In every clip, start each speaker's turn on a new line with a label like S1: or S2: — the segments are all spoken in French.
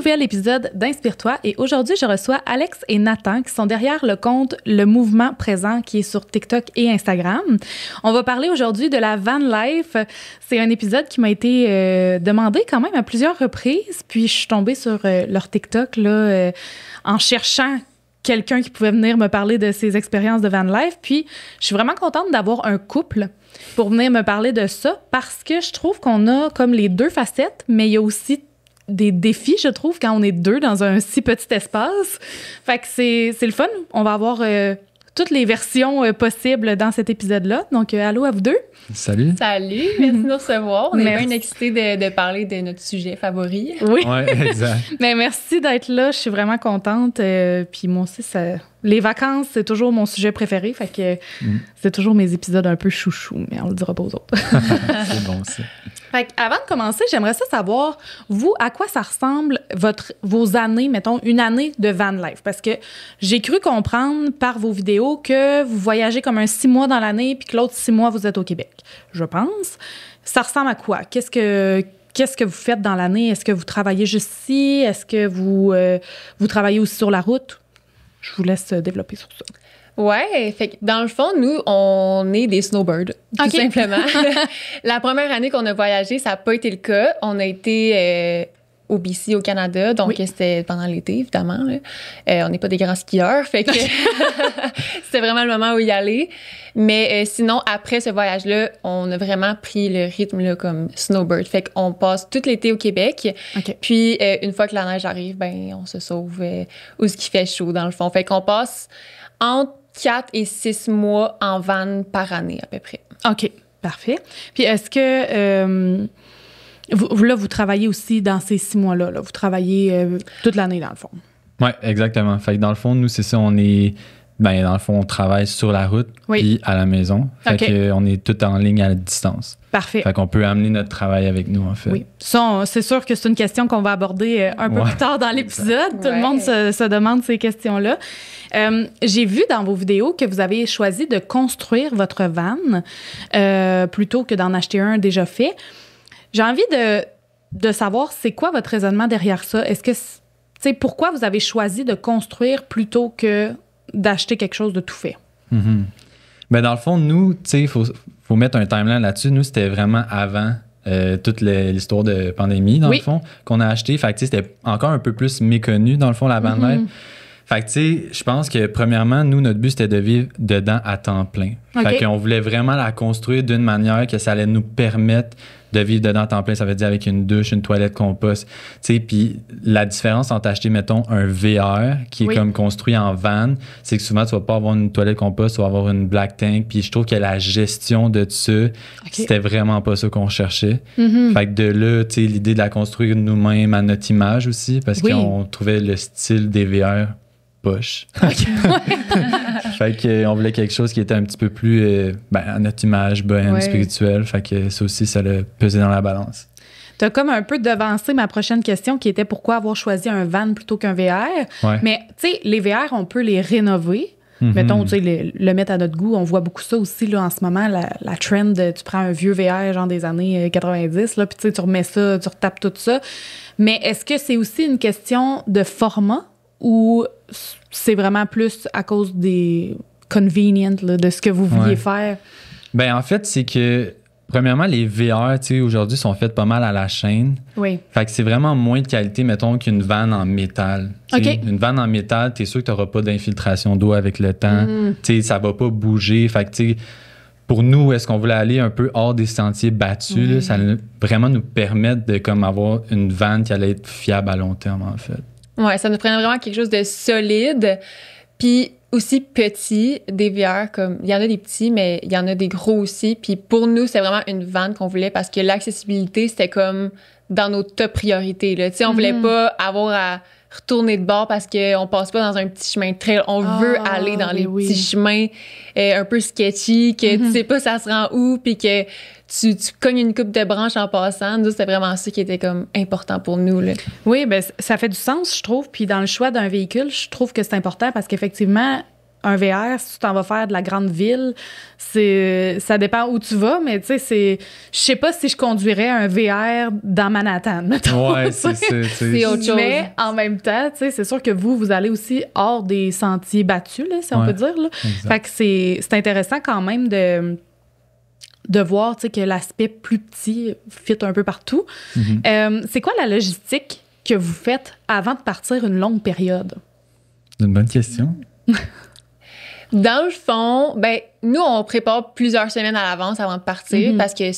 S1: nouvel épisode d'Inspire-toi et aujourd'hui, je reçois Alex et Nathan qui sont derrière le compte Le Mouvement Présent qui est sur TikTok et Instagram. On va parler aujourd'hui de la van life. C'est un épisode qui m'a été demandé quand même à plusieurs reprises, puis je suis tombée sur leur TikTok là, en cherchant quelqu'un qui pouvait venir me parler de ses expériences de van life. Puis, je suis vraiment contente d'avoir un couple pour venir me parler de ça parce que je trouve qu'on a comme les deux facettes, mais il y a aussi des défis, je trouve, quand on est deux dans un si petit espace. Fait que c'est le fun. On va avoir toutes les versions possibles dans cet épisode-là. Donc, allô à vous deux.
S2: Salut.
S3: Salut, merci de nous recevoir. On est bien excités de parler de notre sujet favori.
S1: Oui,
S2: exact.
S1: Mais merci d'être là. Je suis vraiment contente. Puis moi aussi, les vacances, c'est toujours mon sujet préféré. Fait que c'est toujours mes épisodes un peu chouchou, mais on le dira pas aux autres.
S2: C'est bon, ça.
S1: Fait avant de commencer, j'aimerais savoir, vous, à quoi ça ressemble vos années, mettons, une année de van life? Parce que j'ai cru comprendre par vos vidéos que vous voyagez comme 6 mois dans l'année puis que l'autre 6 mois, vous êtes au Québec, je pense. Ça ressemble à quoi? Qu'est-ce que vous faites dans l'année? Est-ce que vous travaillez juste ici? Est-ce que vous travaillez aussi sur la route? Je vous laisse développer sur ça.
S3: Ouais, fait que dans le fond, nous, on est des snowbirds, tout simplement. La première année qu'on a voyagé, ça n'a pas été le cas. On a été au BC, au Canada, donc c'était pendant l'été, évidemment. Là. On n'est pas des grands skieurs, fait que c'était vraiment le moment où y aller. Mais sinon, après ce voyage-là, on a vraiment pris le rythme là, comme snowbird. Fait qu'on passe tout l'été au Québec.
S1: Okay.
S3: Puis, une fois que la neige arrive, ben on se sauve où ce qui fait chaud, dans le fond. Fait qu'on passe entre 4 et 6 mois en van par année, à peu près.
S1: OK, parfait. Puis est-ce que vous travaillez aussi dans ces 6 mois-là? Là? Vous travaillez toute l'année, dans le fond?
S2: Oui, exactement. Fait que dans le fond, nous, c'est ça, on est... Ben, dans le fond, on travaille sur la route puis à la maison. Fait qu'on est tout en ligne à la distance.
S1: Parfait.
S2: Fait qu'on peut amener notre travail avec nous, en fait.
S1: Oui. Ça, c'est sûr que c'est une question qu'on va aborder un peu plus tard dans l'épisode. Tout le monde se demande ces questions-là. J'ai vu dans vos vidéos que vous avez choisi de construire votre van plutôt que d'en acheter un déjà fait. J'ai envie de savoir, c'est quoi votre raisonnement derrière ça? Est-ce que, tu sais, pourquoi vous avez choisi de construire plutôt que d'acheter quelque chose de tout fait?
S2: Mm-hmm. Ben dans le fond, nous, tu sais, il faut mettre un timeline là-dessus. Nous, c'était vraiment avant toute l'histoire de pandémie, dans le fond, qu'on a acheté. Fait que, tu sais, c'était encore un peu plus méconnu, dans le fond, la van life. Fait que, tu sais, je pense que, premièrement, nous, notre but, c'était de vivre dedans à temps plein. Fait qu'on voulait vraiment la construire d'une manière que ça allait nous permettre de vivre dedans à temps plein. Ça veut dire avec une douche, une toilette compost. Tu sais, puis la différence entre acheter, mettons, un VR qui est comme construit en van, c'est que souvent, tu vas pas avoir une toilette compost, tu vas avoir une black tank. Puis je trouve que la gestion de ça, c'était vraiment pas ça qu'on cherchait. Fait que de là, tu sais, l'idée de la construire nous-mêmes à notre image aussi, parce qu'on trouvait le style des VR poche. Fait qu'on voulait quelque chose qui était un petit peu plus à notre image, bohème, spirituelle. Fait que ça aussi, ça l'a pesé dans la balance.
S1: Tu as comme un peu devancé ma prochaine question qui était pourquoi avoir choisi un van plutôt qu'un VR. Mais tu sais, les VR, on peut les rénover. Mettons, tu sais, le mettre à notre goût. On voit beaucoup ça aussi là, en ce moment, la trend. Tu prends un vieux VR genre des années 90, là, puis tu sais, tu remets ça, tu retapes tout ça. Mais est-ce que c'est aussi une question de format ou c'est vraiment plus à cause des convenient là, de ce que vous vouliez faire? Ben
S2: en fait, c'est que premièrement, les VR, tu sais, aujourd'hui, sont faites pas mal à la chaîne.
S1: Oui.
S2: Fait que c'est vraiment moins de qualité, mettons, qu'une vanne en métal. Une vanne en métal, t'es sûr que t'auras pas d'infiltration d'eau avec le temps. Tu sais, ça va pas bouger. Fait que, tu sais, pour nous, est-ce qu'on voulait aller un peu hors des sentiers battus? Là, ça allait vraiment nous permettre de comme avoir une vanne qui allait être fiable à long terme, en fait.
S3: Ouais, ça nous prenait vraiment quelque chose de solide. Puis aussi petit, des VR, comme il y en a des petits, mais il y en a des gros aussi. Puis pour nous, c'est vraiment une van qu'on voulait parce que l'accessibilité, c'était comme dans nos top priorités. Tu sais, on voulait pas avoir à retourner de bord parce qu'on passe pas dans un petit chemin de trail. On veut aller dans les petits chemins un peu sketchy, que tu sais pas ça se rend où, puis que tu cognes une coupe de branches en passant. Nous, c'était vraiment ça qui était comme important pour nous. Là.
S1: Oui, bien, ça fait du sens, je trouve. Puis dans le choix d'un véhicule, je trouve que c'est important parce qu'effectivement, un VR, si tu t'en vas faire de la grande ville, ça dépend où tu vas, mais tu sais, je sais pas si je conduirais un VR dans Manhattan, mettons.
S2: Ouais, c'est
S3: autre chose.
S1: Mais en même temps, tu sais, c'est sûr que vous allez aussi hors des sentiers battus, là, si on peut dire. Là. Fait que c'est intéressant quand même de voir, tu sais, que l'aspect plus petit fit un peu partout. C'est quoi la logistique que vous faites avant de partir une longue période?
S2: C'est une bonne question.
S3: Dans le fond, ben nous, on prépare plusieurs semaines à l'avance avant de partir parce que,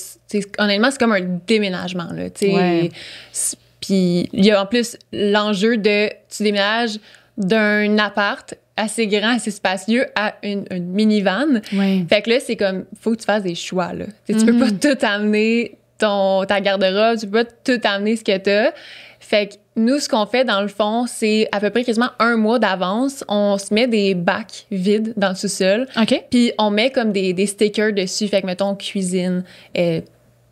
S3: honnêtement, c'est comme un déménagement, là, tu sais.
S1: Ouais.
S3: Puis il y a en plus l'enjeu de, tu déménages d'un appart assez grand, assez spacieux à une minivan.
S1: Ouais.
S3: Fait que là, c'est comme, faut que tu fasses des choix, là. Tu peux pas tout amener ta garde-robe, tu peux pas tout amener ce que t'as. Fait que nous, ce qu'on fait, dans le fond, c'est à peu près quasiment un mois d'avance, on se met des bacs vides dans le sous-sol.
S1: OK.
S3: Puis on met comme des stickers dessus. Fait que, mettons, cuisine,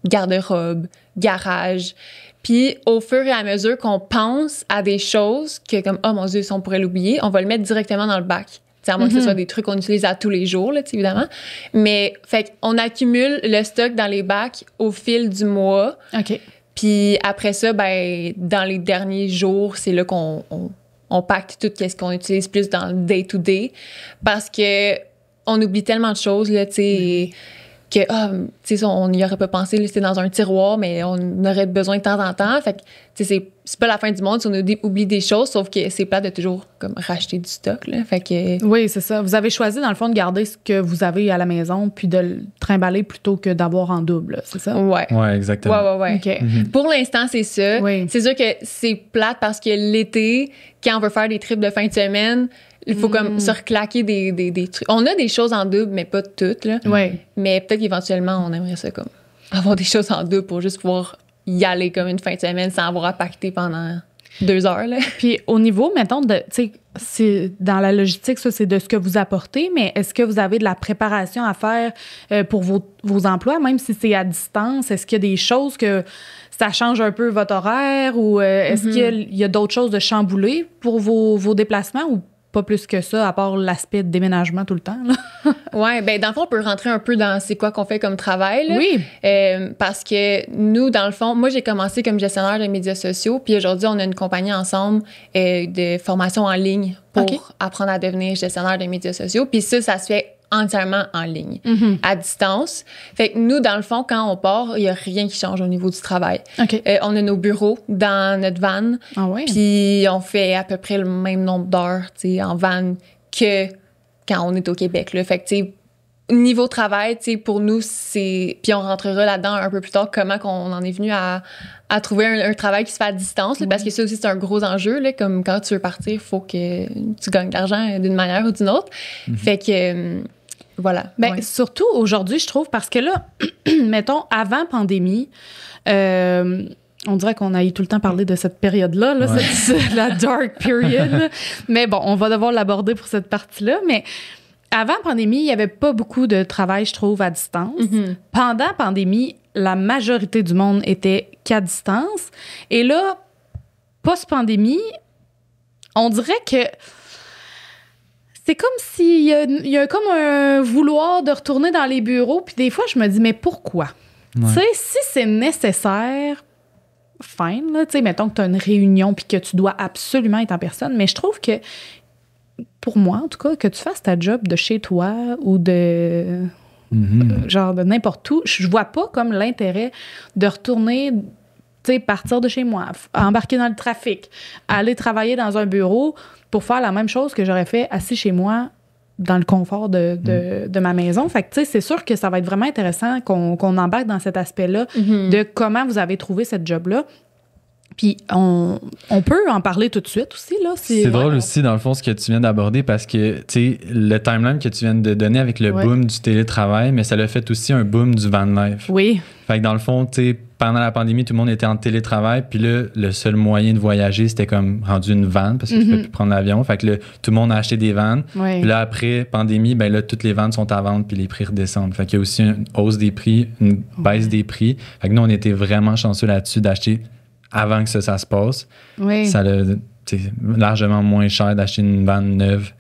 S3: garde-robe, garage. Puis au fur et à mesure qu'on pense à des choses que comme, oh mon Dieu, si on pourrait l'oublier, on va le mettre directement dans le bac. T'sais, à moins que ce soit des trucs qu'on utilise à tous les jours, là, évidemment. Mais fait qu'on accumule le stock dans les bacs au fil du mois.
S1: OK.
S3: Puis après ça, ben dans les derniers jours, c'est là qu'on pacte tout ce qu'on utilise plus dans le day-to-day. Parce que on oublie tellement de choses, là, tu sais, que, tu sais, on n'y aurait pas pensé, là, c'était dans un tiroir, mais on aurait besoin de temps en temps. Fait que, tu sais, c'est pas la fin du monde si on oublie des choses, sauf que c'est plate de toujours, comme, racheter du stock, là. Fait que...
S1: Oui, c'est ça. Vous avez choisi, dans le fond, de garder ce que vous avez à la maison puis de le trimballer plutôt que d'avoir en double, c'est ça?
S3: Ouais.
S2: Ouais, exactement.
S3: Ouais.
S1: OK.
S3: Pour l'instant, c'est ça.
S1: Oui.
S3: C'est sûr que c'est plate parce que l'été, quand on veut faire des trips de fin de semaine, il faut comme se reclaquer des trucs. On a des choses en double, mais pas toutes, là.
S1: Oui.
S3: Mais peut-être qu'éventuellement, on aimerait ça comme avoir des choses en double pour juste pouvoir y aller comme une fin de semaine sans avoir à pacter pendant 2 heures, là.
S1: Puis au niveau, mettons, tu sais, c'est dans la logistique, ça, c'est de ce que vous apportez, mais est-ce que vous avez de la préparation à faire pour vos emplois, même si c'est à distance? Est-ce qu'il y a des choses que ça change un peu votre horaire ou est-ce qu'il y a d'autres choses de chamboulées pour vos déplacements ou pas plus que ça, à part l'aspect de déménagement tout le temps, là?
S3: Ouais, ben dans le fond, on peut rentrer un peu dans c'est quoi qu'on fait comme travail, là.
S1: Oui.
S3: Parce que nous, dans le fond, moi, j'ai commencé comme gestionnaire de médias sociaux, puis aujourd'hui, on a une compagnie ensemble de formation en ligne pour apprendre à devenir gestionnaire de médias sociaux. Puis ça se fait entièrement en ligne, à distance. Fait que nous, dans le fond, quand on part, il n'y a rien qui change au niveau du travail.
S1: OK.
S3: On a nos bureaux dans notre van,
S1: Ah ouais?
S3: puis on fait à peu près le même nombre d'heures, tu sais, en van que quand on est au Québec, là. Fait que, tu sais, niveau travail, tu sais, pour nous, c'est... Puis on rentrera là-dedans un peu plus tard, comment qu'on en est venu à trouver un travail qui se fait à distance, là, parce que ça aussi, c'est un gros enjeu, là, comme quand tu veux partir, il faut que tu gagnes de l'argent d'une manière ou d'une autre. Fait que... voilà.
S1: Bien, surtout aujourd'hui, je trouve, parce que là, mettons, avant pandémie, on dirait qu'on a eu tout le temps parlé de cette période-là, là, la dark period. Là. Mais bon, on va devoir l'aborder pour cette partie-là. Mais avant pandémie, il n'y avait pas beaucoup de travail, je trouve, à distance. Pendant pandémie, la majorité du monde était qu'à distance. Et là, post-pandémie, on dirait que c'est comme s'il y a comme un vouloir de retourner dans les bureaux. Puis des fois, je me dis, mais pourquoi? Tu sais, si c'est nécessaire, fine, là. Tu sais, mettons que tu as une réunion puis que tu dois absolument être en personne. Mais je trouve que, pour moi, en tout cas, que tu fasses ta job de chez toi ou de... genre de n'importe où, je vois pas comme l'intérêt de retourner... Tu sais, partir de chez moi, embarquer dans le trafic, aller travailler dans un bureau pour faire la même chose que j'aurais fait assis chez moi dans le confort de ma maison. Fait que, tu sais, c'est sûr que ça va être vraiment intéressant qu'on embarque dans cet aspect-là de comment vous avez trouvé cette job-là. Puis on peut en parler tout de suite aussi, là.
S2: C'est drôle aussi, dans le fond, ce que tu viens d'aborder, parce que, tu sais, le timeline que tu viens de donner avec le boom du télétravail, mais ça l'a fait aussi un boom du van life.
S1: Oui.
S2: Fait que dans le fond, tu sais, pendant la pandémie, tout le monde était en télétravail, puis là, le seul moyen de voyager, c'était comme rendu une van, parce que tu peux plus prendre l'avion. Fait que là, tout le monde a acheté des vannes.
S1: Oui.
S2: Puis là, après pandémie, ben là, toutes les vannes sont à vendre, puis les prix redescendent. Fait qu'il y a aussi une hausse des prix, une baisse des prix. Fait que nous, on était vraiment chanceux là-dessus d'acheter avant que ça se passe.
S1: Oui.
S2: Ça l'a largement moins cher d'acheter une van neuve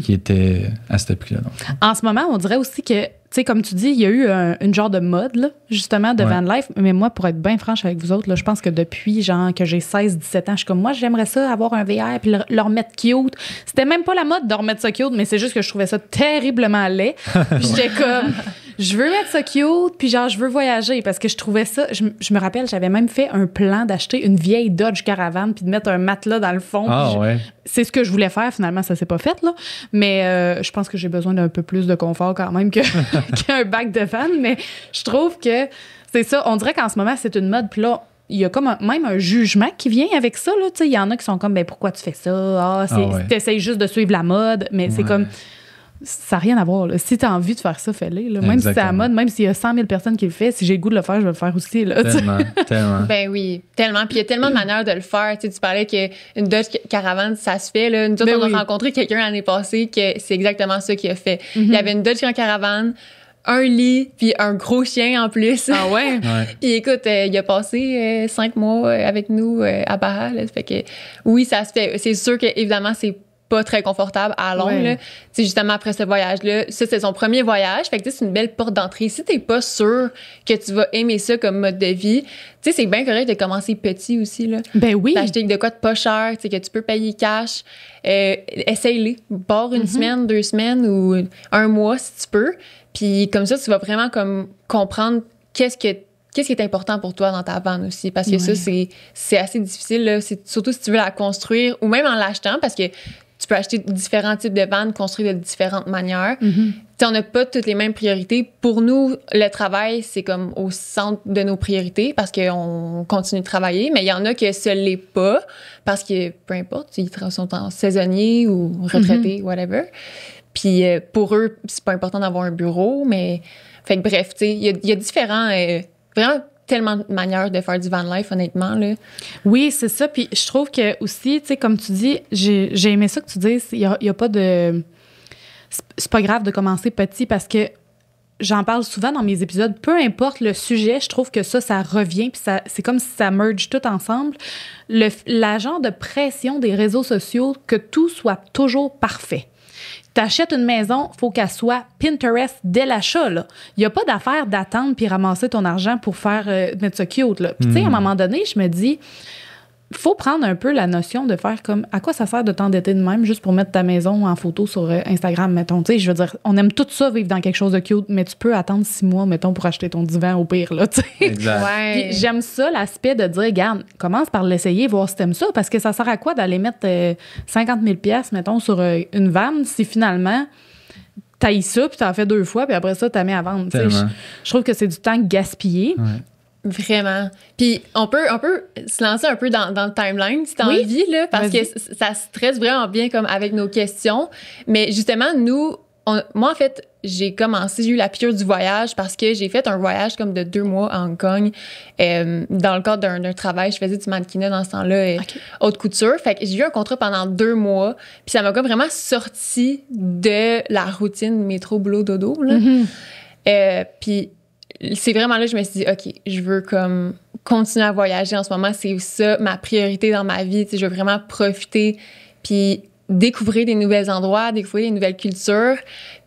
S2: qui était à ce prix-là. Donc.
S1: En ce moment, on dirait aussi que, tu sais, comme tu dis, il y a eu une genre de mode, là, justement, de van life. Mais moi, pour être bien franche avec vous autres, là, je pense que depuis, genre, que j'ai 16-17 ans, je suis comme, moi, j'aimerais ça, avoir un VR puis le remettre cute. C'était même pas la mode de remettre ça cute, mais c'est juste que je trouvais ça terriblement laid. Puis j'étais comme, je veux mettre ça cute, puis genre, je veux voyager parce que je trouvais ça. Je me rappelle, j'avais même fait un plan d'acheter une vieille Dodge Caravan puis de mettre un matelas dans le fond.
S2: Ah, ouais.
S1: C'est ce que je voulais faire, finalement, ça s'est pas fait, là. Mais je pense que j'ai besoin d'un peu plus de confort quand même qu'un bac de van. Mais je trouve que c'est ça. On dirait qu'en ce moment, c'est une mode. Puis là, il y a comme même un jugement qui vient avec ça, là. Tu sais, il y en a qui sont comme, ben pourquoi tu fais ça? T'essayes juste de suivre la mode. Mais c'est comme... Ça n'a rien à voir. Là. Si tu as envie de faire ça, fais-le. Là. Même si c'est à la mode, même s'il y a 100 000 personnes qui le font, si j'ai le goût de le faire, je vais le faire aussi. Là,
S2: tellement.
S3: Ben oui, tellement. Puis il y a tellement de manières de le faire. Tu sais, tu parlais qu'une Dodge Caravan, ça se fait. Là. Nous autres, on a rencontré quelqu'un l'année passée que c'est exactement ça qu'il a fait. Il y avait une Dodge Caravan, un lit, puis un gros chien en plus.
S1: Ah ouais?
S3: Puis écoute, il a passé 5 mois avec nous à Baja. Là. Fait que oui, ça se fait. C'est sûr que évidemment, c'est pas très confortable à longue. Là. Justement, après ce voyage-là, ça, c'est son premier voyage. Fait que c'est une belle porte d'entrée. Si t'es pas sûr que tu vas aimer ça comme mode de vie, c'est bien correct de commencer petit aussi. Là.
S1: Ben oui.
S3: D'acheter de quoi de pas cher, que tu peux payer cash. Essaye-les. Barre une semaine, 2 semaines ou 1 mois si tu peux. Puis comme ça, tu vas vraiment comme comprendre qu'est-ce qui est important pour toi dans ta van aussi. Parce que ça, c'est assez difficile. Là. Surtout si tu veux la construire ou même en l'achetant parce que tu peux acheter différents types de vannes construits de différentes manières. On n'a pas toutes les mêmes priorités. Pour nous, le travail, c'est comme au centre de nos priorités parce qu'on continue de travailler. Mais il y en a que ça ne l'est pas parce que, peu importe, ils sont en saisonnier ou retraités, whatever. Puis pour eux, c'est pas important d'avoir un bureau, mais... Fait que bref, tu sais, il y a différents... vraiment tellement de manières de faire du van life, honnêtement, là.
S1: Oui, c'est ça. Puis je trouve que aussi, tu sais, comme tu dis, j'ai aimé ça que tu dises, il y a pas de... C'est pas grave de commencer petit parce que j'en parle souvent dans mes épisodes. Peu importe le sujet, je trouve que ça revient puis c'est comme si ça merge tout ensemble. La genre de pression des réseaux sociaux que tout soit toujours parfait. T'achètes une maison, faut qu'elle soit Pinterest dès l'achat, là. Il n'y a pas d'affaire d'attendre puis ramasser ton argent pour mettre ça cute, là. Puis tu sais, à un moment donné, je me dis, faut prendre un peu la notion de faire comme, à quoi ça sert de t'endetter de même juste pour mettre ta maison en photo sur Instagram, mettons. Tu sais, je veux dire, on aime tout ça, vivre dans quelque chose de cute, mais tu peux attendre 6 mois, mettons, pour acheter ton divan au pire, là, tu sais.
S2: Exact.
S3: Ouais.
S1: Puis j'aime ça, l'aspect de dire, regarde, commence par l'essayer, voir si t'aimes ça, parce que ça sert à quoi d'aller mettre 50 000 $, mettons, sur une vanne si finalement t'haïs ça, puis t'en fais 2 fois, puis après ça, t'as mis à vendre. Je trouve que c'est du temps gaspillé.
S2: Ouais.
S3: Vraiment. Puis on peut se lancer un peu dans le timeline si t'as envie, là, parce que ça se traite vraiment bien comme avec nos questions. Mais justement, moi, en fait, j'ai eu la piqûre du voyage parce que j'ai fait un voyage comme de 2 mois à Hong Kong dans le cadre d'un travail. Je faisais du mannequinat dans ce temps-là, haute couture. Fait que j'ai eu un contrat pendant 2 mois. Puis ça m'a comme vraiment sorti de la routine métro, boulot, dodo. Là. Puis c'est vraiment là que je me suis dit, OK, je veux comme continuer à voyager en ce moment. C'est ça ma priorité dans ma vie. Tu sais, je veux vraiment profiter puis découvrir des nouveaux endroits, découvrir des nouvelles cultures.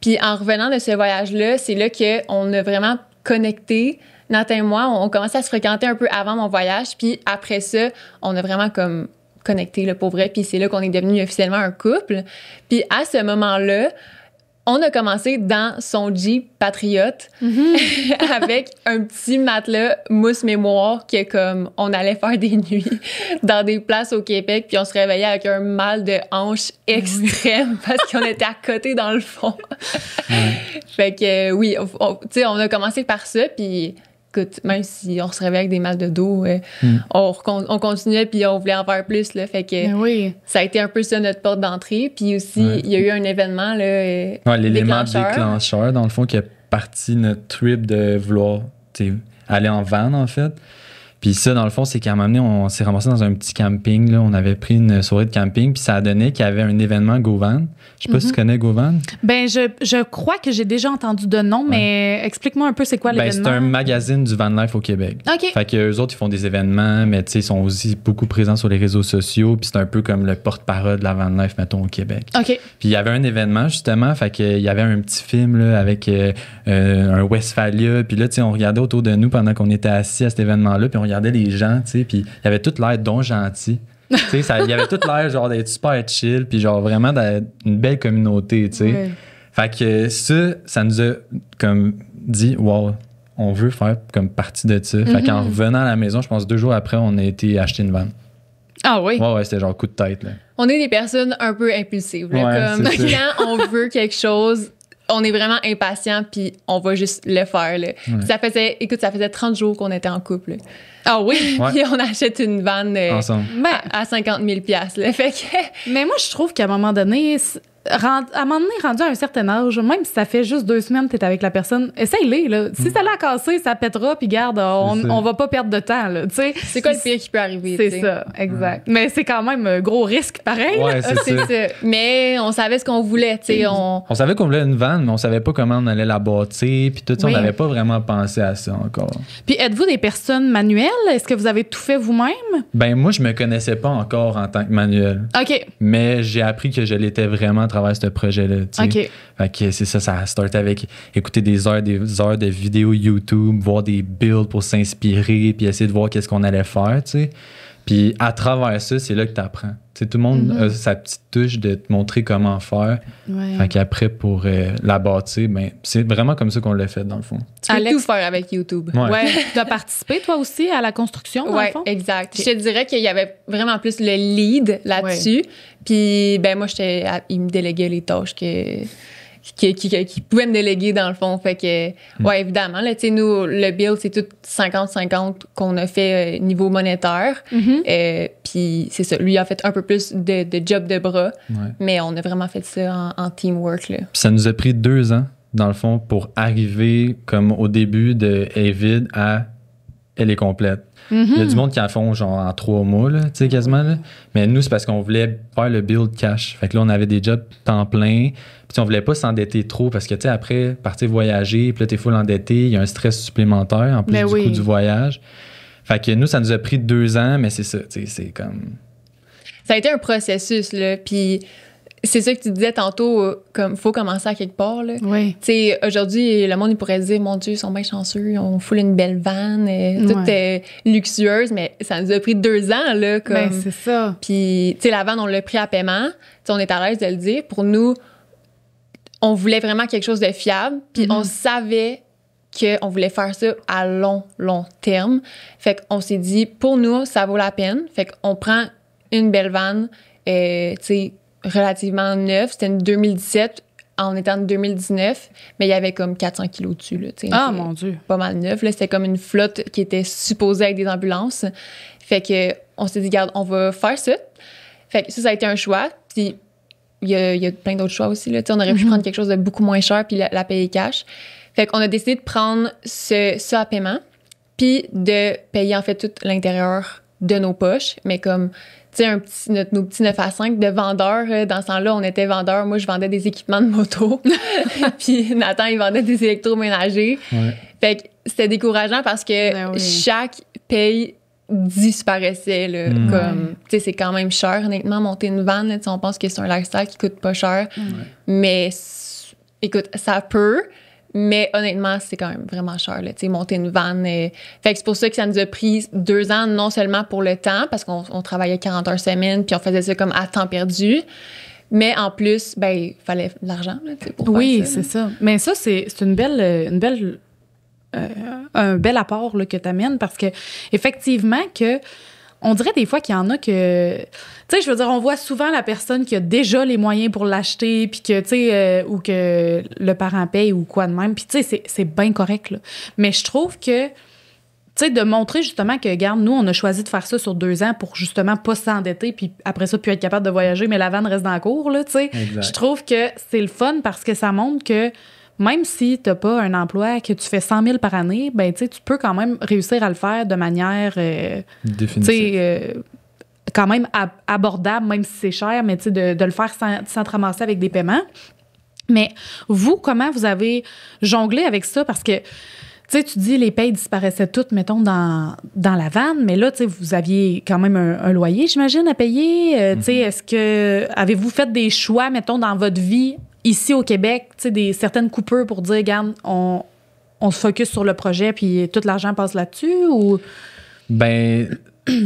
S3: Puis en revenant de ce voyage-là, c'est là qu'on a vraiment connecté. Nathan et moi, on commençait à se fréquenter un peu avant mon voyage. Puis après ça, on a vraiment comme connecté, là, pour vrai. Puis c'est là qu'on est devenu officiellement un couple. Puis à ce moment-là, on a commencé dans son Jeep Patriot avec un petit matelas mousse mémoire que comme on allait faire des nuits dans des places au Québec puis on se réveillait avec un mal de hanche extrême parce qu'on était à côté dans le fond. Fait que oui, tu sais, on a commencé par ça puis écoute, même si on se réveillait avec des mal de dos, on continuait puis on voulait en faire plus. Là, fait que ça a été un peu ça notre porte d'entrée. Puis aussi, il y a eu un événement. Là,
S2: l'élément déclencheur, dans le fond, qui a parti notre trip de vouloir aller en van, en fait. Puis ça, dans le fond, c'est qu'à un moment donné, on s'est ramassé dans un petit camping. Là. On avait pris une soirée de camping, puis ça a donné qu'il y avait un événement GoVan. Je sais pas si tu connais GoVan.
S1: Ben, je crois que j'ai déjà entendu de nom, mais explique-moi un peu c'est quoi l'événement.
S2: C'est un magazine du van life au Québec.
S1: OK.
S2: Fait qu'eux autres, ils font des événements, mais tu sais, ils sont aussi beaucoup présents sur les réseaux sociaux, puis c'est un peu comme le porte-parole de la van life, mettons, au Québec.
S1: OK.
S2: Puis il y avait un événement, justement, fait qu'il y avait un petit film là, avec un Westphalia, puis là, tu sais, on regardait autour de nous pendant qu'on était assis à cet événement-là, puis on regardait les gens, tu sais, puis il y avait tout l'air donc gentil. Tu sais, il y avait tout l'air genre d'être super chill, puis genre vraiment une belle communauté, tu sais.
S1: Ouais.
S2: Fait que ça nous a comme dit, wow, on veut faire comme partie de ça. Fait qu'en revenant à la maison, je pense 2 jours après, on a été acheter une van.
S1: Ah oui?
S2: Ouais, c'était genre coup de tête, là.
S3: On est des personnes un peu impulsives. Là,
S2: Ouais,
S3: comme
S2: c'est
S3: quand on veut quelque chose, on est vraiment impatient, puis on va juste le faire. Là. Ça faisait 30 jours qu'on était en couple. Là.
S1: Ah oui?
S2: Ouais.
S3: Puis on achète une vanne
S2: Ensemble.
S3: à 50 000 $. Là. Fait que...
S1: Mais moi, je trouve qu'à un moment donné, à un moment donné, rendu à un certain âge, même si ça fait juste 2 semaines que t'es avec la personne, essaye-les, là. Si ça l'a cassé, ça pètera, puis garde, on va pas perdre de temps, là, tu sais.
S3: C'est quoi le pire qui peut arriver?
S1: C'est ça, exact. Mais c'est quand même un gros risque, pareil.
S2: Ouais, c'est ça.
S3: Mais on savait ce qu'on voulait, tu sais.
S2: On savait qu'on voulait une van, mais on savait pas comment on allait la bâtir, puis tout ça, on n'avait pas vraiment pensé à ça encore.
S1: Puis êtes-vous des personnes manuelles? Est-ce que vous avez tout fait vous-même?
S2: Ben moi, je me connaissais pas encore en tant que manuel.
S1: OK.
S2: Mais j'ai appris que je l'étais vraiment à travers ce projet-là. Tu sais.
S1: OK.
S2: Fait que c'est ça a starté avec écouter des heures de vidéos YouTube, voir des builds pour s'inspirer, puis essayer de voir qu'est-ce qu'on allait faire, tu sais. Puis à travers ça, c'est là que tu apprends. Tu sais, tout le monde a sa petite touche de te montrer comment faire.
S1: Ouais.
S2: Fait qu'après, pour la bâtir, ben, c'est vraiment comme ça qu'on l'a fait, dans le fond.
S3: Tu peux tout faire avec YouTube.
S2: Ouais.
S1: Tu as participé, toi aussi, à la construction, dans le fond?
S3: Exact. Je te dirais qu'il y avait vraiment plus le lead là-dessus. Puis, ben moi, il me déléguait les tâches qui pouvaient me déléguer, dans le fond. Fait que, ouais, évidemment, là, tu sais, nous, le build, c'est tout 50-50 qu'on a fait niveau monétaire. Puis, c'est ça. Lui a fait un peu plus de job de bras.
S2: Ouais.
S3: Mais on a vraiment fait ça en teamwork, là.
S2: Puis ça nous a pris 2 ans, dans le fond, pour arriver comme au début de Avid à elle est complète. Il y a du monde qui en font genre en 3 mois, là, tu sais, quasiment. Là. Mais nous, c'est parce qu'on voulait faire le build cash. Fait que là, on avait des jobs temps plein. Puis on voulait pas s'endetter trop parce que, tu sais, après, partir voyager, puis là, t'es full endetté, il y a un stress supplémentaire en plus du coût du voyage. Fait que nous, ça nous a pris 2 ans, mais c'est ça, tu sais, c'est comme...
S3: Ça a été un processus, là, puis... C'est ça que tu disais tantôt, comme faut commencer à quelque part. Là.
S1: Oui.
S3: Tu sais, aujourd'hui, le monde il pourrait se dire, mon Dieu, ils sont bien chanceux, ils ont foulé une belle vanne, toute luxueuse, mais ça nous a pris 2 ans, là. Comme...
S1: Ben, c'est ça.
S3: Puis, tu sais, la vanne, on l'a pris à paiement. Tu sais, on est à l'aise de le dire. Pour nous, on voulait vraiment quelque chose de fiable, puis on savait qu'on voulait faire ça à long terme. Fait qu'on s'est dit, pour nous, ça vaut la peine. Fait qu'on prend une belle vanne, tu sais, relativement neuve. C'était une 2017 en étant de 2019, mais il y avait comme 400 kilos dessus. Là,
S1: ah, mon Dieu!
S3: Pas mal neuf. Là, c'était comme une flotte qui était supposée avec des ambulances. Fait que on s'est dit, regarde, on va faire ça. Fait que ça a été un choix. Puis il y a plein d'autres choix aussi. Là. On aurait pu prendre quelque chose de beaucoup moins cher puis la payer cash. Fait qu'on a décidé de prendre ça à paiement puis de payer en fait tout l'intérieur de nos poches, mais comme tu sais, nos petits 9 à 5 de vendeurs. Dans ce temps-là, on était vendeurs. Moi, je vendais des équipements de moto. Puis Nathan, il vendait des électroménagers. Ouais. Fait que c'était décourageant parce que chaque paye disparaissait. Là, comme, tu sais, c'est quand même cher, honnêtement, monter une van. Là, on pense que c'est un lifestyle qui coûte pas cher. Mais écoute, ça peut. Mais honnêtement, c'est quand même vraiment cher, là, tu sais, monter une van. Fait que c'est pour ça que ça nous a pris 2 ans, non seulement pour le temps, parce qu'on travaillait 40 heures semaine, puis on faisait ça comme à temps perdu, mais en plus, ben, il fallait de l'argent, là, tu sais, pour faire ça.
S1: C'est ça. Mais ça, c'est un bel apport là, que tu amènes, parce que effectivement que on dirait des fois qu'il y en a que... Tu sais, je veux dire, on voit souvent la personne qui a déjà les moyens pour l'acheter, puis que, tu sais, ou que le parent paye ou quoi de même. Puis, tu sais, c'est bien correct, là. Mais je trouve que, tu sais, de montrer justement que, regarde, nous, on a choisi de faire ça sur 2 ans pour justement pas s'endetter, puis après ça, puis être capable de voyager, mais la vanne reste dans la cour, là, tu sais. Je trouve que c'est le fun parce que ça montre que même si tu n'as pas un emploi que tu fais 100 000 par année, ben, tu peux quand même réussir à le faire de manière quand même abordable, même si c'est cher, mais de le faire sans te ramasser avec des paiements. Mais vous, comment vous avez jonglé avec ça? Parce que tu dis les payes disparaissaient toutes, mettons, dans la vanne, mais là, vous aviez quand même un loyer, j'imagine, à payer. Est-ce que avez-vous fait des choix, mettons, dans votre vie ici au Québec, certaines coupures pour dire, regarde, on se focus sur le projet puis tout l'argent passe là-dessus ou?
S2: Ben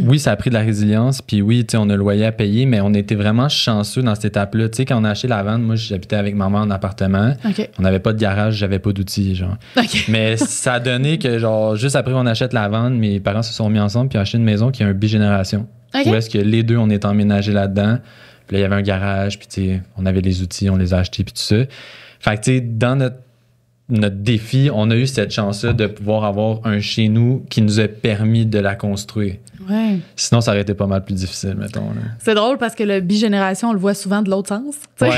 S2: oui, ça a pris de la résilience, puis oui, on a le loyer à payer, mais on était vraiment chanceux dans cette étape-là. Quand on a acheté la vanne, moi, j'habitais avec maman en appartement.
S1: Okay.
S2: On n'avait pas de garage, j'avais pas d'outils, genre.
S1: Okay.
S2: Mais ça a donné que, genre, juste après qu'on achète la vanne, mes parents se sont mis ensemble puis ont acheté une maison qui a un bigénération.
S1: Okay.
S2: Où est-ce que les deux, on est emménagés là-dedans. Puis là, il y avait un garage, puis on avait les outils, on les a achetés, puis tout ça. Fait que, dans notre défi, on a eu cette chance-là de pouvoir avoir un chez nous qui nous a permis de la construire.
S1: Ouais.
S2: Sinon, ça aurait été pas mal plus difficile, mettons. Là.
S1: C'est drôle parce que le bigénération, on le voit souvent de l'autre sens.
S2: Ouais,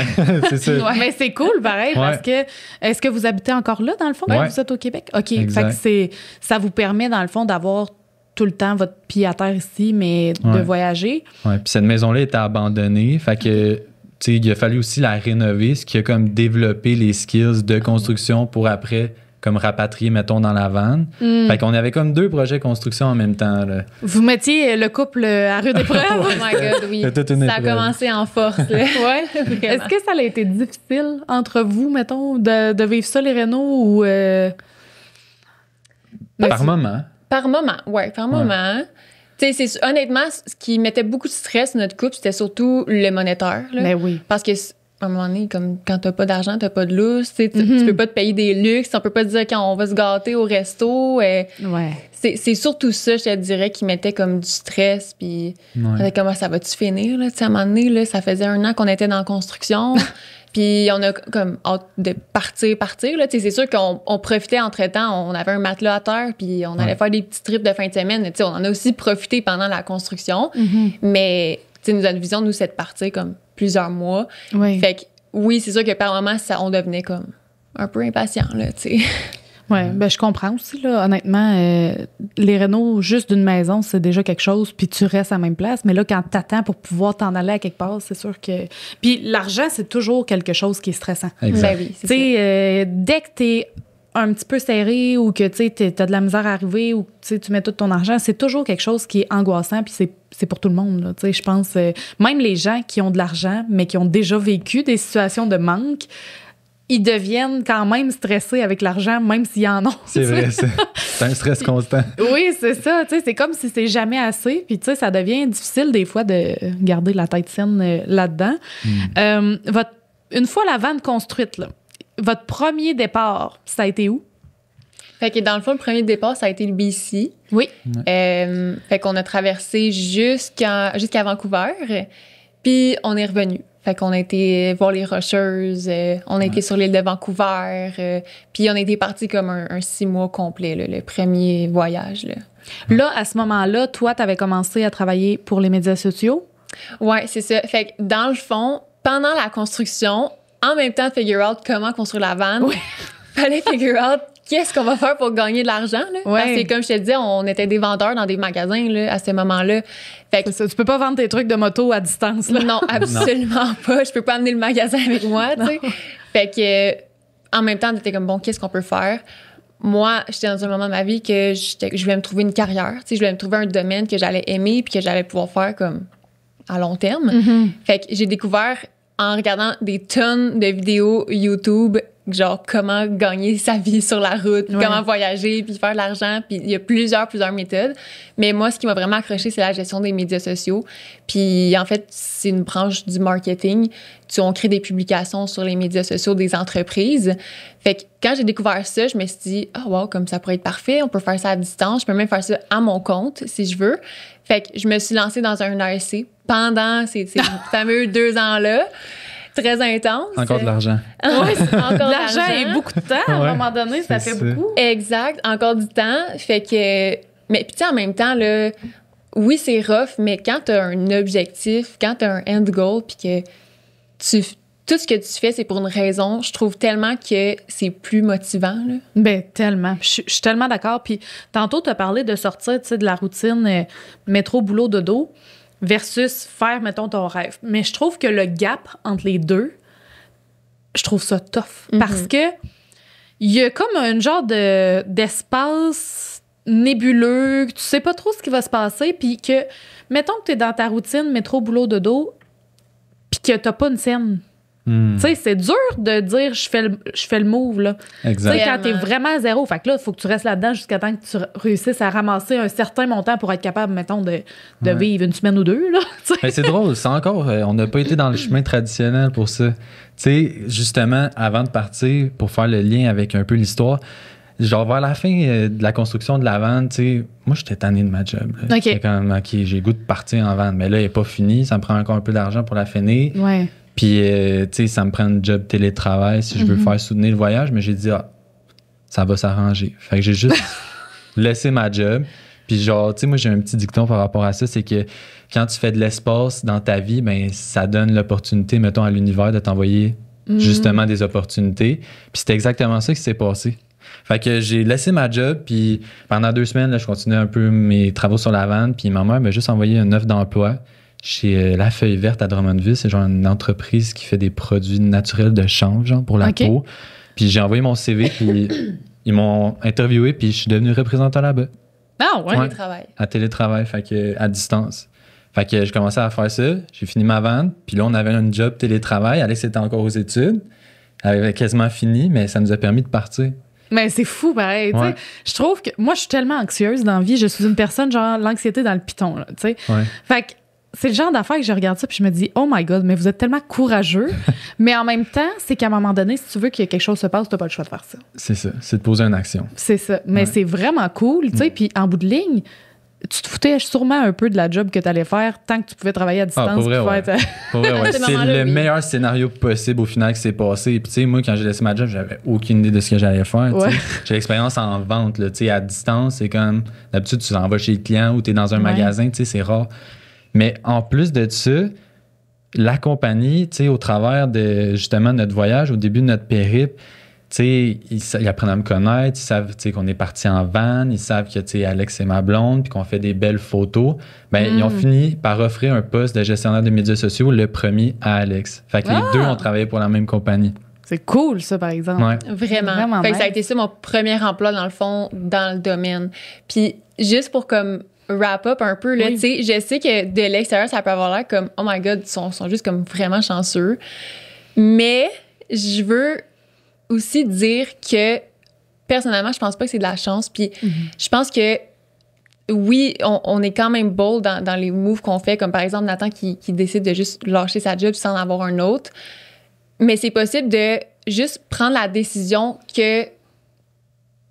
S2: c'est ça.
S1: Ouais. Mais c'est cool, pareil, parce que est-ce que vous habitez encore là, dans le fond, quand vous êtes au Québec? OK.
S2: Exact.
S1: Fait que ça vous permet, dans le fond, d'avoir tout le temps votre pied à terre ici, mais de voyager.
S2: Oui, puis cette maison-là était abandonnée. Fait que, il a fallu aussi la rénover, ce qui a comme développé les skills de construction pour après comme rapatrier, mettons, dans la vanne. Fait qu'on avait comme 2 projets de construction en même temps. Là.
S1: Vous mettiez le couple à rude épreuve.
S3: Oh my God, oui. Ça a commencé en force.
S1: Ouais. Est-ce que ça a été difficile entre vous, mettons, de vivre ça, les rénaux, ou...
S2: Par moment.
S3: Par moment, oui, par moment. Honnêtement, ce qui mettait beaucoup de stress dans notre couple, c'était surtout le monétaire. Là.
S1: Mais oui.
S3: Parce que à un moment donné, comme quand t'as pas d'argent, t'as pas de lousse, tu peux pas te payer des luxes, on peut pas te dire quand on va se gâter au resto. C'est surtout ça, je te dirais, qui mettait comme du stress, puis comment ça va-tu finir, là? À un moment donné, là, ça faisait 1 an qu'on était dans la construction, puis on a comme hâte de partir, là. C'est sûr qu'on profitait entre-temps, on avait un matelas à terre, puis on allait faire des petits trips de fin de semaine, on en a aussi profité pendant la construction, mais notre vision, nous, c'est de partir comme plusieurs mois.
S1: Oui.
S3: Fait que oui, c'est sûr que par moments, on devenait comme un peu impatient, là, tu sais.
S1: Oui, ben je comprends aussi, là. Honnêtement, les rénaux juste d'une maison, c'est déjà quelque chose, puis tu restes à la même place. Mais là, quand t'attends pour pouvoir t'en aller à quelque part, c'est sûr que... Puis l'argent, c'est toujours quelque chose qui est stressant.
S2: Exact.
S3: Ben oui, c'est
S1: ça. Dès que t'es un petit peu serré ou que t'as de la misère à arriver ou que tu mets tout ton argent, c'est toujours quelque chose qui est angoissant, puis c'est pour tout le monde, là. Je pense, même les gens qui ont de l'argent, mais qui ont déjà vécu des situations de manque, ils deviennent quand même stressés avec l'argent, même s'ils en ont.
S2: C'est vrai, ça. C'est un stress constant.
S1: Oui, c'est ça. C'est comme si c'est jamais assez. Puis, ça devient difficile des fois de garder la tête saine là-dedans. Une fois la vanne construite, là, votre premier départ, ça a été où?
S3: Fait que dans le fond, le premier départ, ça a été le BC.
S1: Oui.
S3: Fait qu'on a traversé jusqu'à Vancouver, puis on est revenu. Fait qu'on a été voir les Rocheuses, on a été sur l'île de Vancouver, puis on a été partis comme un 6 mois complet, là, le premier voyage.
S1: Là, à ce moment-là, toi, tu avais commencé à travailler pour les médias sociaux?
S3: Ouais, c'est ça. Fait que dans le fond, pendant la construction, en même temps de figure out comment construire la vanne, fallait figure out qu'est-ce qu'on va faire pour gagner de l'argent, là?
S1: Ouais.
S3: Parce que, comme je te disais, on était des vendeurs dans des magasins, là, à ce moment-là. Fait que...
S1: Ça, tu peux pas vendre tes trucs de moto à distance, là.
S3: Non, absolument pas. Je peux pas amener le magasin avec moi, tu sais. Fait que, en même temps, on était comme, bon, qu'est-ce qu'on peut faire? Moi, j'étais dans un moment de ma vie que je voulais me trouver une carrière, tu sais. Je voulais me trouver un domaine que j'allais aimer puis que j'allais pouvoir faire comme à long terme. Fait que j'ai découvert, en regardant des tonnes de vidéos YouTube, genre comment gagner sa vie sur la route, comment voyager, puis faire de l'argent, puis il y a plusieurs méthodes. Mais moi, ce qui m'a vraiment accroché, c'est la gestion des médias sociaux. Puis en fait, c'est une branche du marketing. On crée des publications sur les médias sociaux des entreprises. Fait que quand j'ai découvert ça, je me suis dit, wow, comme ça pourrait être parfait, on peut faire ça à distance, je peux même faire ça à mon compte, si je veux. Fait que je me suis lancée dans un ASC pendant ces fameux 2 ans-là. Très intense.
S2: Encore de l'argent.
S3: Oui, encore de
S1: l'argent et beaucoup de temps. À un moment donné, ça fait beaucoup.
S3: Exact. Encore du temps. Fait que... Mais puis tu sais, en même temps, là, oui, c'est rough, mais quand tu as un objectif, quand tu as un end goal, puis que tu tout ce que tu fais, c'est pour une raison, je trouve tellement que c'est plus motivant, là.
S1: Ben, tellement. Je suis tellement d'accord. Puis tantôt, tu as parlé de sortir, tu sais, de la routine métro, boulot, dodo versus faire, mettons, ton rêve. Mais je trouve que le gap entre les deux, je trouve ça tough. Parce que il y a comme un genre d'espace nébuleux, tu sais pas trop ce qui va se passer, puis que, mettons que tu es dans ta routine métro, boulot, dodo, puis que t'as pas une scène. Tu sais, c'est dur de dire je fais le move, là.
S2: Exact.
S1: Tu sais, quand t'es vraiment à zéro, fait que là, il faut que tu restes là-dedans jusqu'à temps que tu réussisses à ramasser un certain montant pour être capable, mettons, de vivre une semaine ou deux, là.
S2: Mais c'est drôle, c'est encore, on n'a pas été dans le chemin traditionnel pour ça. Tu sais, justement, avant de partir, pour faire le lien avec un peu l'histoire, genre vers la fin de la construction de la vanne, tu sais, moi, j'étais tanné de ma job. Là.
S1: OK.
S2: J'étais quand même, OK, j'ai le goût de partir en vanne, mais là, elle n'est pas finie, ça me prend encore un peu d'argent pour la finir.
S1: Ouais.
S2: Puis, tu sais, ça me prend un job télétravail si je veux faire soutenir le voyage, mais j'ai dit, ça va s'arranger. Fait que j'ai juste laissé ma job. Puis, genre, tu sais, moi, j'ai un petit dicton par rapport à ça, c'est que quand tu fais de l'espace dans ta vie, ben ça donne l'opportunité, mettons, à l'univers de t'envoyer justement des opportunités. Puis, c'était exactement ça qui s'est passé. Fait que j'ai laissé ma job, puis pendant 2 semaines, là, je continuais un peu mes travaux sur la vanne, puis ma mère m'a juste envoyé une offre d'emploi chez La Feuille Verte à Drummondville. C'est genre une entreprise qui fait des produits naturels de chanvre, genre, pour la peau. Puis j'ai envoyé mon CV, puis ils m'ont interviewé, puis je suis devenu représentant là-bas.
S1: Ah ouais?
S3: Télétravail.
S2: À télétravail, fait que à distance. Fait que je commençais à faire ça, j'ai fini ma vanne, puis là, on avait un job télétravail. Alex était encore aux études, elle avait quasiment fini, mais ça nous a permis de partir.
S1: Mais c'est fou, pareil.
S2: Ouais.
S1: Je trouve que moi, je suis tellement anxieuse dans la vie. Je suis une personne, genre, l'anxiété dans le piton. Là, ouais. Fait que c'est le genre d'affaire que je regarde ça puis je me dis, oh my God, mais vous êtes tellement courageux. Mais en même temps, c'est qu'à un moment donné, si tu veux que quelque chose se passe, tu n'as pas le choix de faire ça.
S2: C'est ça, c'est de poser une action.
S1: C'est ça. Mais c'est vraiment cool. Puis en bout de ligne, tu te foutais sûrement un peu de la job que tu allais faire tant que tu pouvais travailler à distance.
S2: Pour vrai, ouais. Pour vrai, ouais. C'est le meilleur scénario possible au final qui s'est passé. Puis, tu sais, moi, quand j'ai laissé ma job, j'avais aucune idée de ce que j'allais faire. Ouais. J'ai l'expérience en vente. Là, à distance, c'est comme d'habitude, tu en vas chez le client ou tu es dans un magasin, c'est rare. Mais en plus de ça, la compagnie, au travers de justement notre voyage, au début de notre périple, ils apprennent à me connaître, ils savent qu'on est parti en van, ils savent que Alex c'est ma blonde, puis qu'on fait des belles photos. Ils ont fini par offrir un poste de gestionnaire de médias sociaux, le premier à Alex. Fait que les deux ont travaillé pour la même compagnie.
S1: C'est cool, ça, par exemple.
S2: Ouais.
S3: Vraiment. Fait que ça a été ça mon premier emploi, dans le fond, dans le domaine. Puis juste pour comme wrap up un peu, là, je sais que de l'extérieur, ça peut avoir l'air comme, oh my God, ils sont juste comme vraiment chanceux. Mais je veux aussi dire que personnellement, je pense pas que c'est de la chance. Puis je pense que oui, on est quand même bold dans les moves qu'on fait, comme par exemple Nathan qui décide de juste lâcher sa job sans en avoir un autre. Mais c'est possible de juste prendre la décision que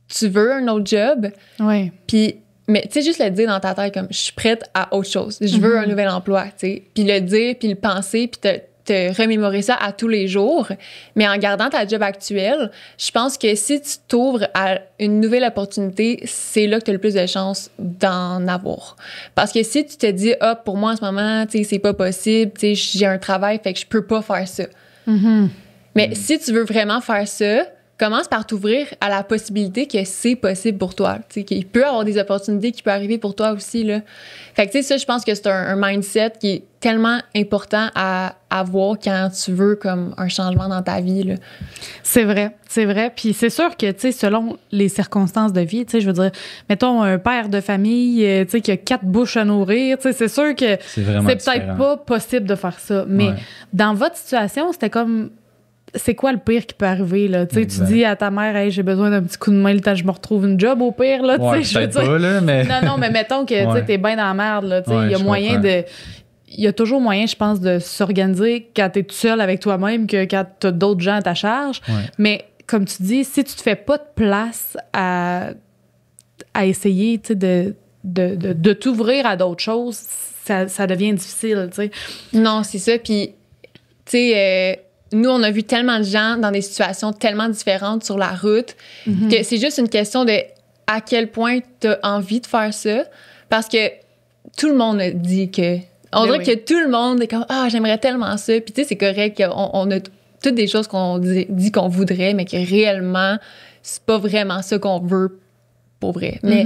S3: tu veux un autre job.
S1: Oui.
S3: Puis, mais tu sais, juste le dire dans ta tête comme je suis prête à autre chose. Je veux un nouvel emploi, tu sais. Puis le dire, puis le penser, puis te remémorer ça à tous les jours. Mais en gardant ta job actuelle, je pense que si tu t'ouvres à une nouvelle opportunité, c'est là que tu as le plus de chances d'en avoir. Parce que si tu te dis, pour moi en ce moment, tu sais, c'est pas possible, tu sais, j'ai un travail, fait que je peux pas faire ça. Mais si tu veux vraiment faire ça, commence par t'ouvrir à la possibilité que c'est possible pour toi. Tu sais, qu'il peut y avoir des opportunités qui peuvent arriver pour toi aussi, là. Fait que, tu sais, ça, je pense que c'est un mindset qui est tellement important à avoir quand tu veux, comme, un changement dans ta vie, là.
S1: C'est vrai. Puis c'est sûr que, tu sais, selon les circonstances de vie, tu sais, je veux dire, mettons, un père de famille, tu sais, qui a 4 bouches à nourrir, tu sais, c'est sûr que c'est peut-être pas possible de faire ça. Mais dans votre situation, c'était comme... C'est quoi le pire qui peut arriver, là? Tu sais, tu dis à ta mère, hey, j'ai besoin d'un petit coup de main, le temps que je me retrouve une job au pire, là.
S2: Ouais, peut-être pas, là, mais.
S1: Non, mais mettons que tu t'es bien dans la merde, là. Tu sais, il y a moyen de. Il y a toujours moyen, je pense, de s'organiser quand t'es tout seul avec toi-même que quand t'as d'autres gens à ta charge. Ouais. Mais comme tu dis, si tu te fais pas de place à essayer, tu sais, de t'ouvrir à d'autres choses, ça devient difficile, tu sais.
S3: Non, c'est ça. Puis, tu sais, nous, on a vu tellement de gens dans des situations tellement différentes sur la route que c'est juste une question de à quel point tu as envie de faire ça. Parce que tout le monde dit que... On dirait que tout le monde est comme « Ah, j'aimerais tellement ça. » Puis tu sais, c'est correct qu'on a toutes des choses qu'on dit qu'on voudrait, mais que réellement, c'est pas vraiment ça qu'on veut pour vrai. Mais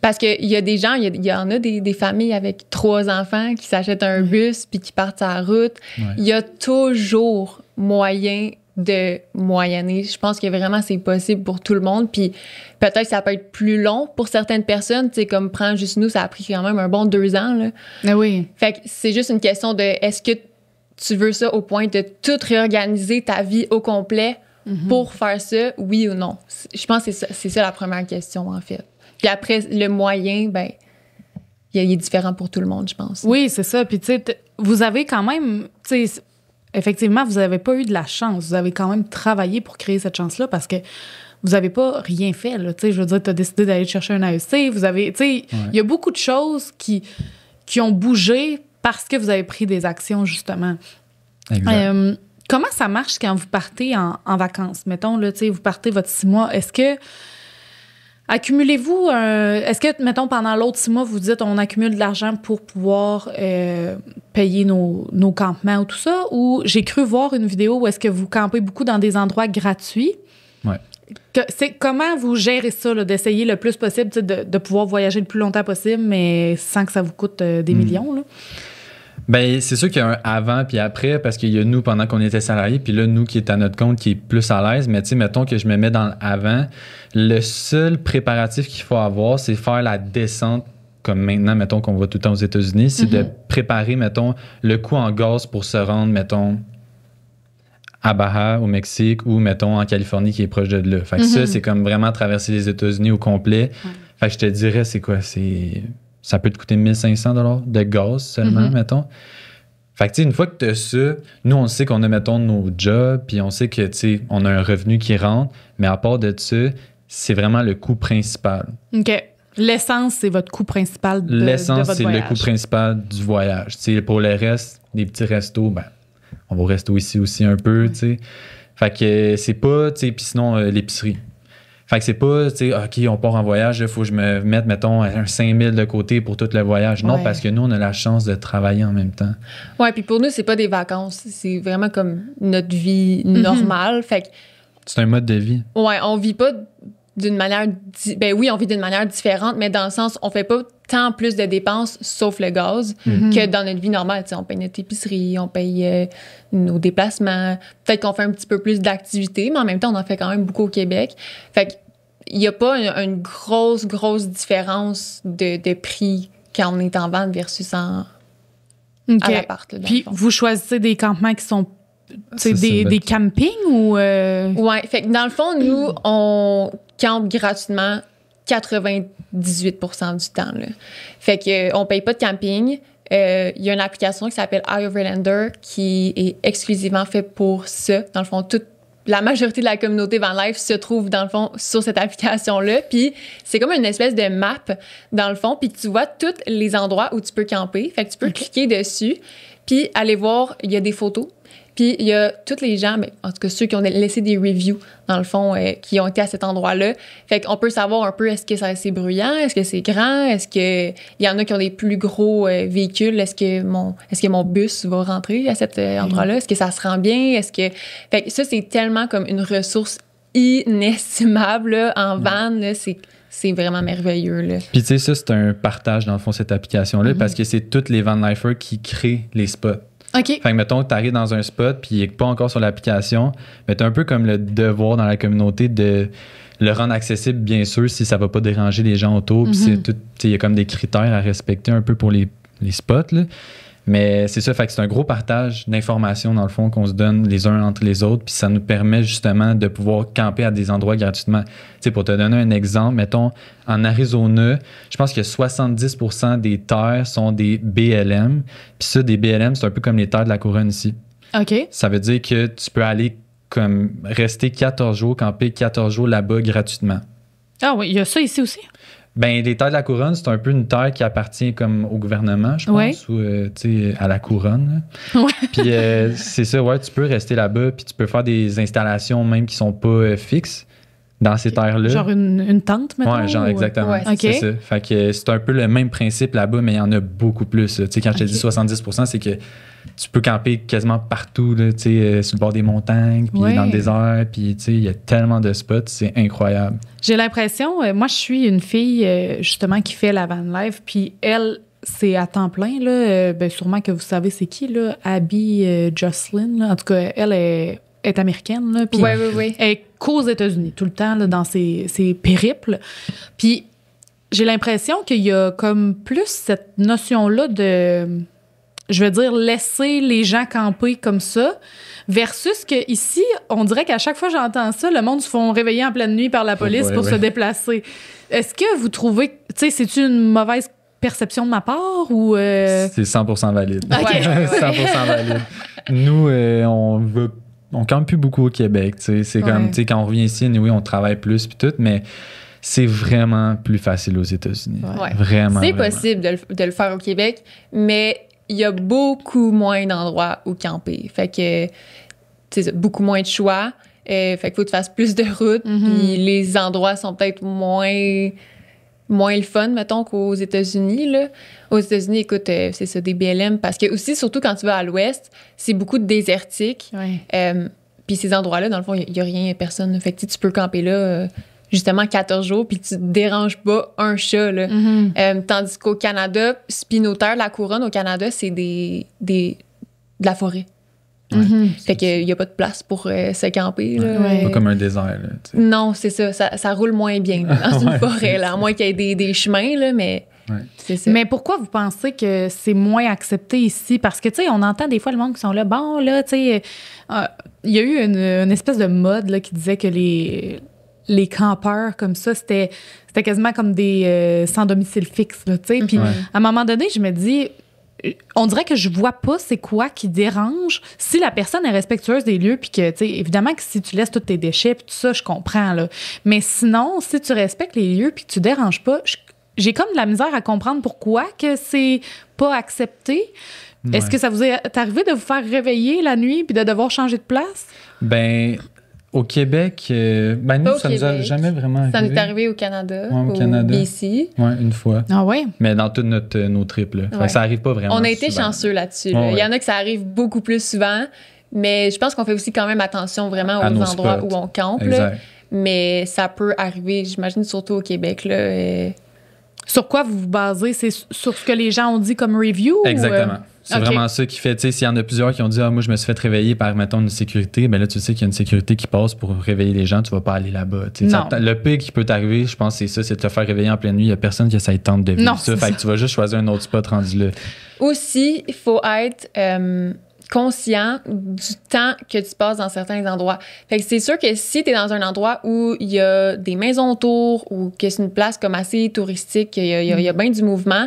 S3: parce qu'il y a des gens, il y en a des familles avec 3 enfants qui s'achètent un bus puis qui partent sur la route. Il y a toujours moyen de moyenner. Je pense que vraiment, c'est possible pour tout le monde. Puis peut-être que ça peut être plus long pour certaines personnes. Tu sais, comme prendre juste nous, ça a pris quand même un bon 2 ans. Là.
S1: Ah oui.
S3: Fait que c'est juste une question de est-ce que tu veux ça au point de tout réorganiser ta vie au complet pour faire ça, oui ou non? Je pense que c'est ça la première question, en fait. Puis après, le moyen, ben, il est différent pour tout le monde, je pense.
S1: Oui, c'est ça. Puis tu sais, vous avez quand même, tu sais, effectivement, vous n'avez pas eu de la chance. Vous avez quand même travaillé pour créer cette chance-là parce que vous n'avez pas rien fait. Là. Je veux dire, tu as décidé d'aller chercher un AEC. Vous avez, il y a beaucoup de choses qui ont bougé parce que vous avez pris des actions, justement.
S2: Exact.
S1: Comment ça marche quand vous partez en vacances? Mettons, là, vous partez votre 6 mois. Est-ce que accumulez-vous est-ce que, mettons, pendant l'autre 6 mois, vous dites on accumule de l'argent pour pouvoir payer nos campements ou tout ça? Ou j'ai cru voir une vidéo où est-ce que vous campez beaucoup dans des endroits gratuits?
S2: Ouais.
S1: Comment vous gérez ça, là, d'essayer le plus possible de pouvoir voyager le plus longtemps possible, mais sans que ça vous coûte des millions? Là?
S2: Ben, c'est sûr qu'il y a un avant puis après, parce qu'il y a nous pendant qu'on était salariés, puis là, nous qui est à notre compte, qui est plus à l'aise. Mais tu sais, mettons que je me mets dans l'avant. Le seul préparatif qu'il faut avoir, c'est faire la descente, comme maintenant, mettons qu'on va tout le temps aux États-Unis, c'est de préparer, mettons, le coût en gaz pour se rendre, mettons, à Baja, au Mexique, ou, mettons, en Californie, qui est proche de là. Fait que ça, c'est comme vraiment traverser les États-Unis au complet. Fait que je te dirais, c'est quoi? Ça peut te coûter 1 500 $ de gaz seulement, mettons. Fait que, tu sais, une fois que tu as ça, nous, on sait qu'on a, mettons, nos jobs, puis on sait que, tu sais, on a un revenu qui rentre, mais à part de ça, c'est vraiment le coût principal.
S1: OK. L'essence, c'est votre coût principal de votre voyage.
S2: L'essence, c'est le coût principal du voyage. Tu sais, pour le reste, des petits restos, ben, on va au resto ici aussi un peu, tu sais. Fait que c'est pas, tu sais, puis sinon, l'épicerie. Fait que c'est pas, tu sais, OK, on part en voyage, il faut que je me mette, mettons, un 5 000 de côté pour tout le voyage. Non, parce que nous, on a la chance de travailler en même temps.
S3: Ouais, puis pour nous, c'est pas des vacances. C'est vraiment comme notre vie normale. Fait que...
S2: C'est un mode de vie.
S3: Ouais, on vit pas d'une manière... Ben oui, on vit d'une manière différente, mais dans le sens, on fait pas tant plus de dépenses, sauf le gaz, que dans notre vie normale. Tu sais, on paye notre épicerie, on paye nos déplacements. Peut-être qu'on fait un petit peu plus d'activités, mais en même temps, on en fait quand même beaucoup au Québec. Fait qu'il y a pas une grosse différence de prix quand on est en vente versus à l'appart. Là,
S1: puis vous choisissez des campements qui sont des campings ou...
S3: Ouais, fait que dans le fond, nous, on campe gratuitement 98% du temps. Là. Fait qu'on paye pas de camping. Il y a une application qui s'appelle iOverlander qui est exclusivement faite pour ça. Dans le fond, la majorité de la communauté Van Life se trouve, dans le fond, sur cette application-là. Puis c'est comme une espèce de map, dans le fond, puis tu vois tous les endroits où tu peux camper. Fait que tu peux cliquer dessus, puis aller voir, il y a des photos. Puis il y a tous les gens, mais en tout cas ceux qui ont laissé des reviews, dans le fond, qui ont été à cet endroit-là. Fait qu'on peut savoir un peu, est-ce que c'est bruyant, est-ce que c'est grand, est-ce que il y en a qui ont des plus gros véhicules, est-ce que mon bus va rentrer à cet endroit-là, est-ce que ça se rend bien, fait que ça, c'est tellement comme une ressource inestimable là, en van, là, c'est vraiment merveilleux. Là.
S2: Puis tu sais, ça, c'est un partage, dans le fond, cette application-là, parce que c'est tous les van lifers qui créent les spots.
S1: OK.
S2: Fait que, mettons, tu arrives dans un spot puis il n'est pas encore sur l'application, mais tu as un peu comme le devoir dans la communauté de le rendre accessible, bien sûr, si ça ne va pas déranger les gens autour. Puis il y a comme des critères à respecter un peu pour les spots, là. Mais c'est ça, fait que c'est un gros partage d'informations, dans le fond, qu'on se donne les uns entre les autres, puis ça nous permet justement de pouvoir camper à des endroits gratuitement. Tu sais, pour te donner un exemple, mettons, en Arizona, je pense que 70% des terres sont des BLM, puis ça, des BLM, c'est un peu comme les terres de la couronne ici.
S1: OK.
S2: Ça veut dire que tu peux aller comme rester 14 jours, camper 14 jours là-bas gratuitement.
S1: Ah oui, il y a ça ici aussi?
S2: Ben, les terres de la couronne, c'est un peu une terre qui appartient comme au gouvernement, je pense, ou à la couronne.
S1: Ouais.
S2: Puis c'est ça, ouais, tu peux rester là-bas, puis tu peux faire des installations même qui sont pas fixes dans ces terres-là.
S1: Genre une tente, maintenant?
S2: Ouais, genre exactement.
S3: Ouais,
S2: c'est ça. Fait que c'est un peu le même principe là-bas, mais il y en a beaucoup plus. Tu sais, quand je te dis 70%, c'est que tu peux camper quasiment partout, là, tu sais, sur le bord des montagnes, puis dans le désert, puis tu sais, il y a tellement de spots, c'est incroyable.
S1: J'ai l'impression, moi, je suis une fille, justement, qui fait la van life, puis elle, c'est à temps plein, là. Ben, sûrement que vous savez c'est qui, là, Abby Jocelyn, là. En tout cas, elle est américaine, là. Puis
S3: oui.
S1: elle est qu'aux États-Unis, tout le temps, là, dans ses périples. Puis j'ai l'impression qu'il y a comme plus cette notion-là de, je veux dire, laisser les gens camper comme ça, versus que ici, on dirait qu'à chaque fois que j'entends ça, le monde se font réveiller en pleine nuit par la police pour se déplacer. Est-ce que vous trouvez, tu sais, c'est-tu une mauvaise perception de ma part ou...
S2: C'est 100% valide.
S1: Okay.
S2: 100% valide. Nous, on campe plus beaucoup au Québec, tu sais. C'est comme, tu sais, quand on revient ici, oui, on travaille plus puis tout, mais c'est vraiment plus facile aux États-Unis.
S3: Ouais.
S2: Vraiment.
S3: C'est possible de le faire au Québec, mais il y a beaucoup moins d'endroits où camper. Fait que, tu sais, beaucoup moins de choix. Fait qu'il faut que tu fasses plus de routes. Puis les endroits sont peut-être moins le fun, mettons, qu'aux États-Unis, là. Aux États-Unis, écoute, c'est ça, des BLM. Parce que aussi, surtout quand tu vas à l'ouest, c'est beaucoup de désertique. Puis ces endroits-là, dans le fond, il n'y a rien, personne. Fait que tu peux camper là... justement 14 jours, puis tu te déranges pas un chat, là. Tandis qu'au Canada, Spinotaire, la couronne au Canada, c'est de la forêt. Fait qu'il n'y a pas de place pour se camper, là.
S2: Pas comme un désert, là. T'sais.
S3: Non, c'est ça. Ça roule moins bien là, dans une forêt, là, à moins qu'il y ait des chemins, là, mais... C'est ça.
S1: Mais pourquoi vous pensez que c'est moins accepté ici? Parce que, tu sais, on entend des fois le monde qui sont là, bon, là, tu sais, il y a eu une espèce de mode, là, qui disait que les campeurs comme ça, c'était quasiment comme des sans domicile fixe, là, tu sais. Puis à un moment donné, je me dis, on dirait que je vois pas c'est quoi qui dérange si la personne est respectueuse des lieux, puis que, tu sais, évidemment que si tu laisses tous tes déchets, puis tout ça, je comprends, là. Mais sinon, si tu respectes les lieux, puis que tu déranges pas, j'ai comme de la misère à comprendre pourquoi que c'est pas accepté. Est-ce que ça vous est arrivé de vous faire réveiller la nuit puis de devoir changer de place?
S2: Ben... Au Québec, nous, ça nous a jamais vraiment arrivé.
S3: Ça nous est arrivé au Canada,
S2: au Canada.
S3: BC.
S2: Oui, une fois.
S1: Ah ouais?
S2: Mais dans tous nos trips, là. Fait que ça arrive pas vraiment
S3: On a été
S2: souvent.
S3: chanceux là-dessus. Là. Il y en a que ça arrive beaucoup plus souvent, mais je pense qu'on fait aussi quand même attention vraiment aux endroits où on campe. Là. Mais ça peut arriver, j'imagine, surtout au Québec. Là,
S1: Sur quoi vous vous basez? C'est sur ce que les gens ont dit comme review?
S2: Exactement. C'est vraiment ça qui fait, tu sais, s'il y en a plusieurs qui ont dit « Ah, moi, je me suis fait réveiller par, mettons, une sécurité », ben là, tu sais qu'il y a une sécurité qui passe pour réveiller les gens, tu vas pas aller là-bas. Le pire qui peut t'arriver, je pense, c'est ça, c'est de te faire réveiller en pleine nuit. Il y a personne qui essaie de tenter de vivre ça. Fait que tu vas juste choisir un autre spot rendu là.
S3: Aussi, il faut être conscient du temps que tu passes dans certains endroits. Fait que c'est sûr que si tu es dans un endroit où il y a des maisons autour ou que c'est une place comme assez touristique, il y a bien du mouvement,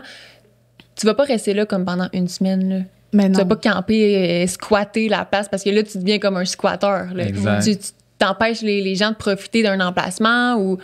S3: tu vas pas rester là comme pendant une semaine, là.
S1: Mais non.
S3: Tu vas pas camper, squatter la place parce que là, tu deviens comme un squatteur. Là. Tu t'empêches les gens de profiter d'un emplacement ou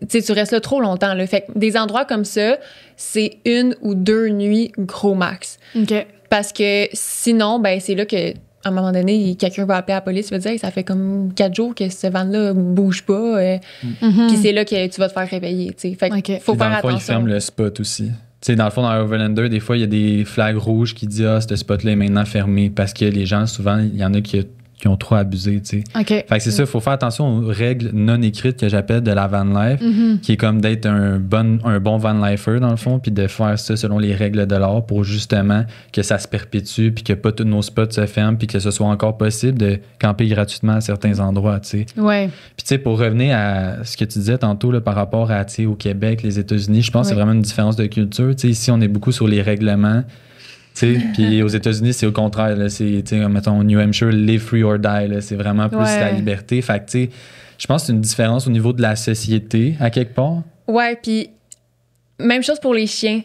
S3: tu restes là trop longtemps. Là. Fait que des endroits comme ça, c'est 1 ou 2 nuits gros max.
S1: OK.
S3: Parce que sinon, ben c'est là que à un moment donné, quelqu'un va appeler la police, il va dire hey, ça fait comme 4 jours que ce van-là bouge pas. Puis c'est là que tu vas te faire réveiller. T'sais. Fait qu'il faut faire attention.
S2: Ils ferment le spot aussi. Tu sais, dans le fond, dans Overlander, des fois, il y a des flags rouges qui disent « Ah, ce spot-là est maintenant fermé » parce que les gens, souvent, il y en a qui ont trop abusé, tu sais.
S1: Okay.
S2: Fait que c'est ça, il faut faire attention aux règles non écrites que j'appelle de la van life, qui est comme d'être un bon van lifer, dans le fond, puis de faire ça selon les règles de l'art pour justement que ça se perpétue, puis que pas tous nos spots se ferment, puis que ce soit encore possible de camper gratuitement à certains endroits, tu sais.
S1: Ouais.
S2: Puis tu sais, pour revenir à ce que tu disais tantôt là, par rapport à, tu sais, au Québec, les États-Unis, je pense que c'est vraiment une différence de culture. Tu sais, ici, on est beaucoup sur les règlements. Puis aux États-Unis, c'est au contraire. Là, c'est, mettons, New Hampshire, live free or die. Là, c'est vraiment plus la liberté. Fait que, tu sais, je pense que c'est une différence au niveau de la société, à quelque part.
S3: Ouais, puis même chose pour les chiens.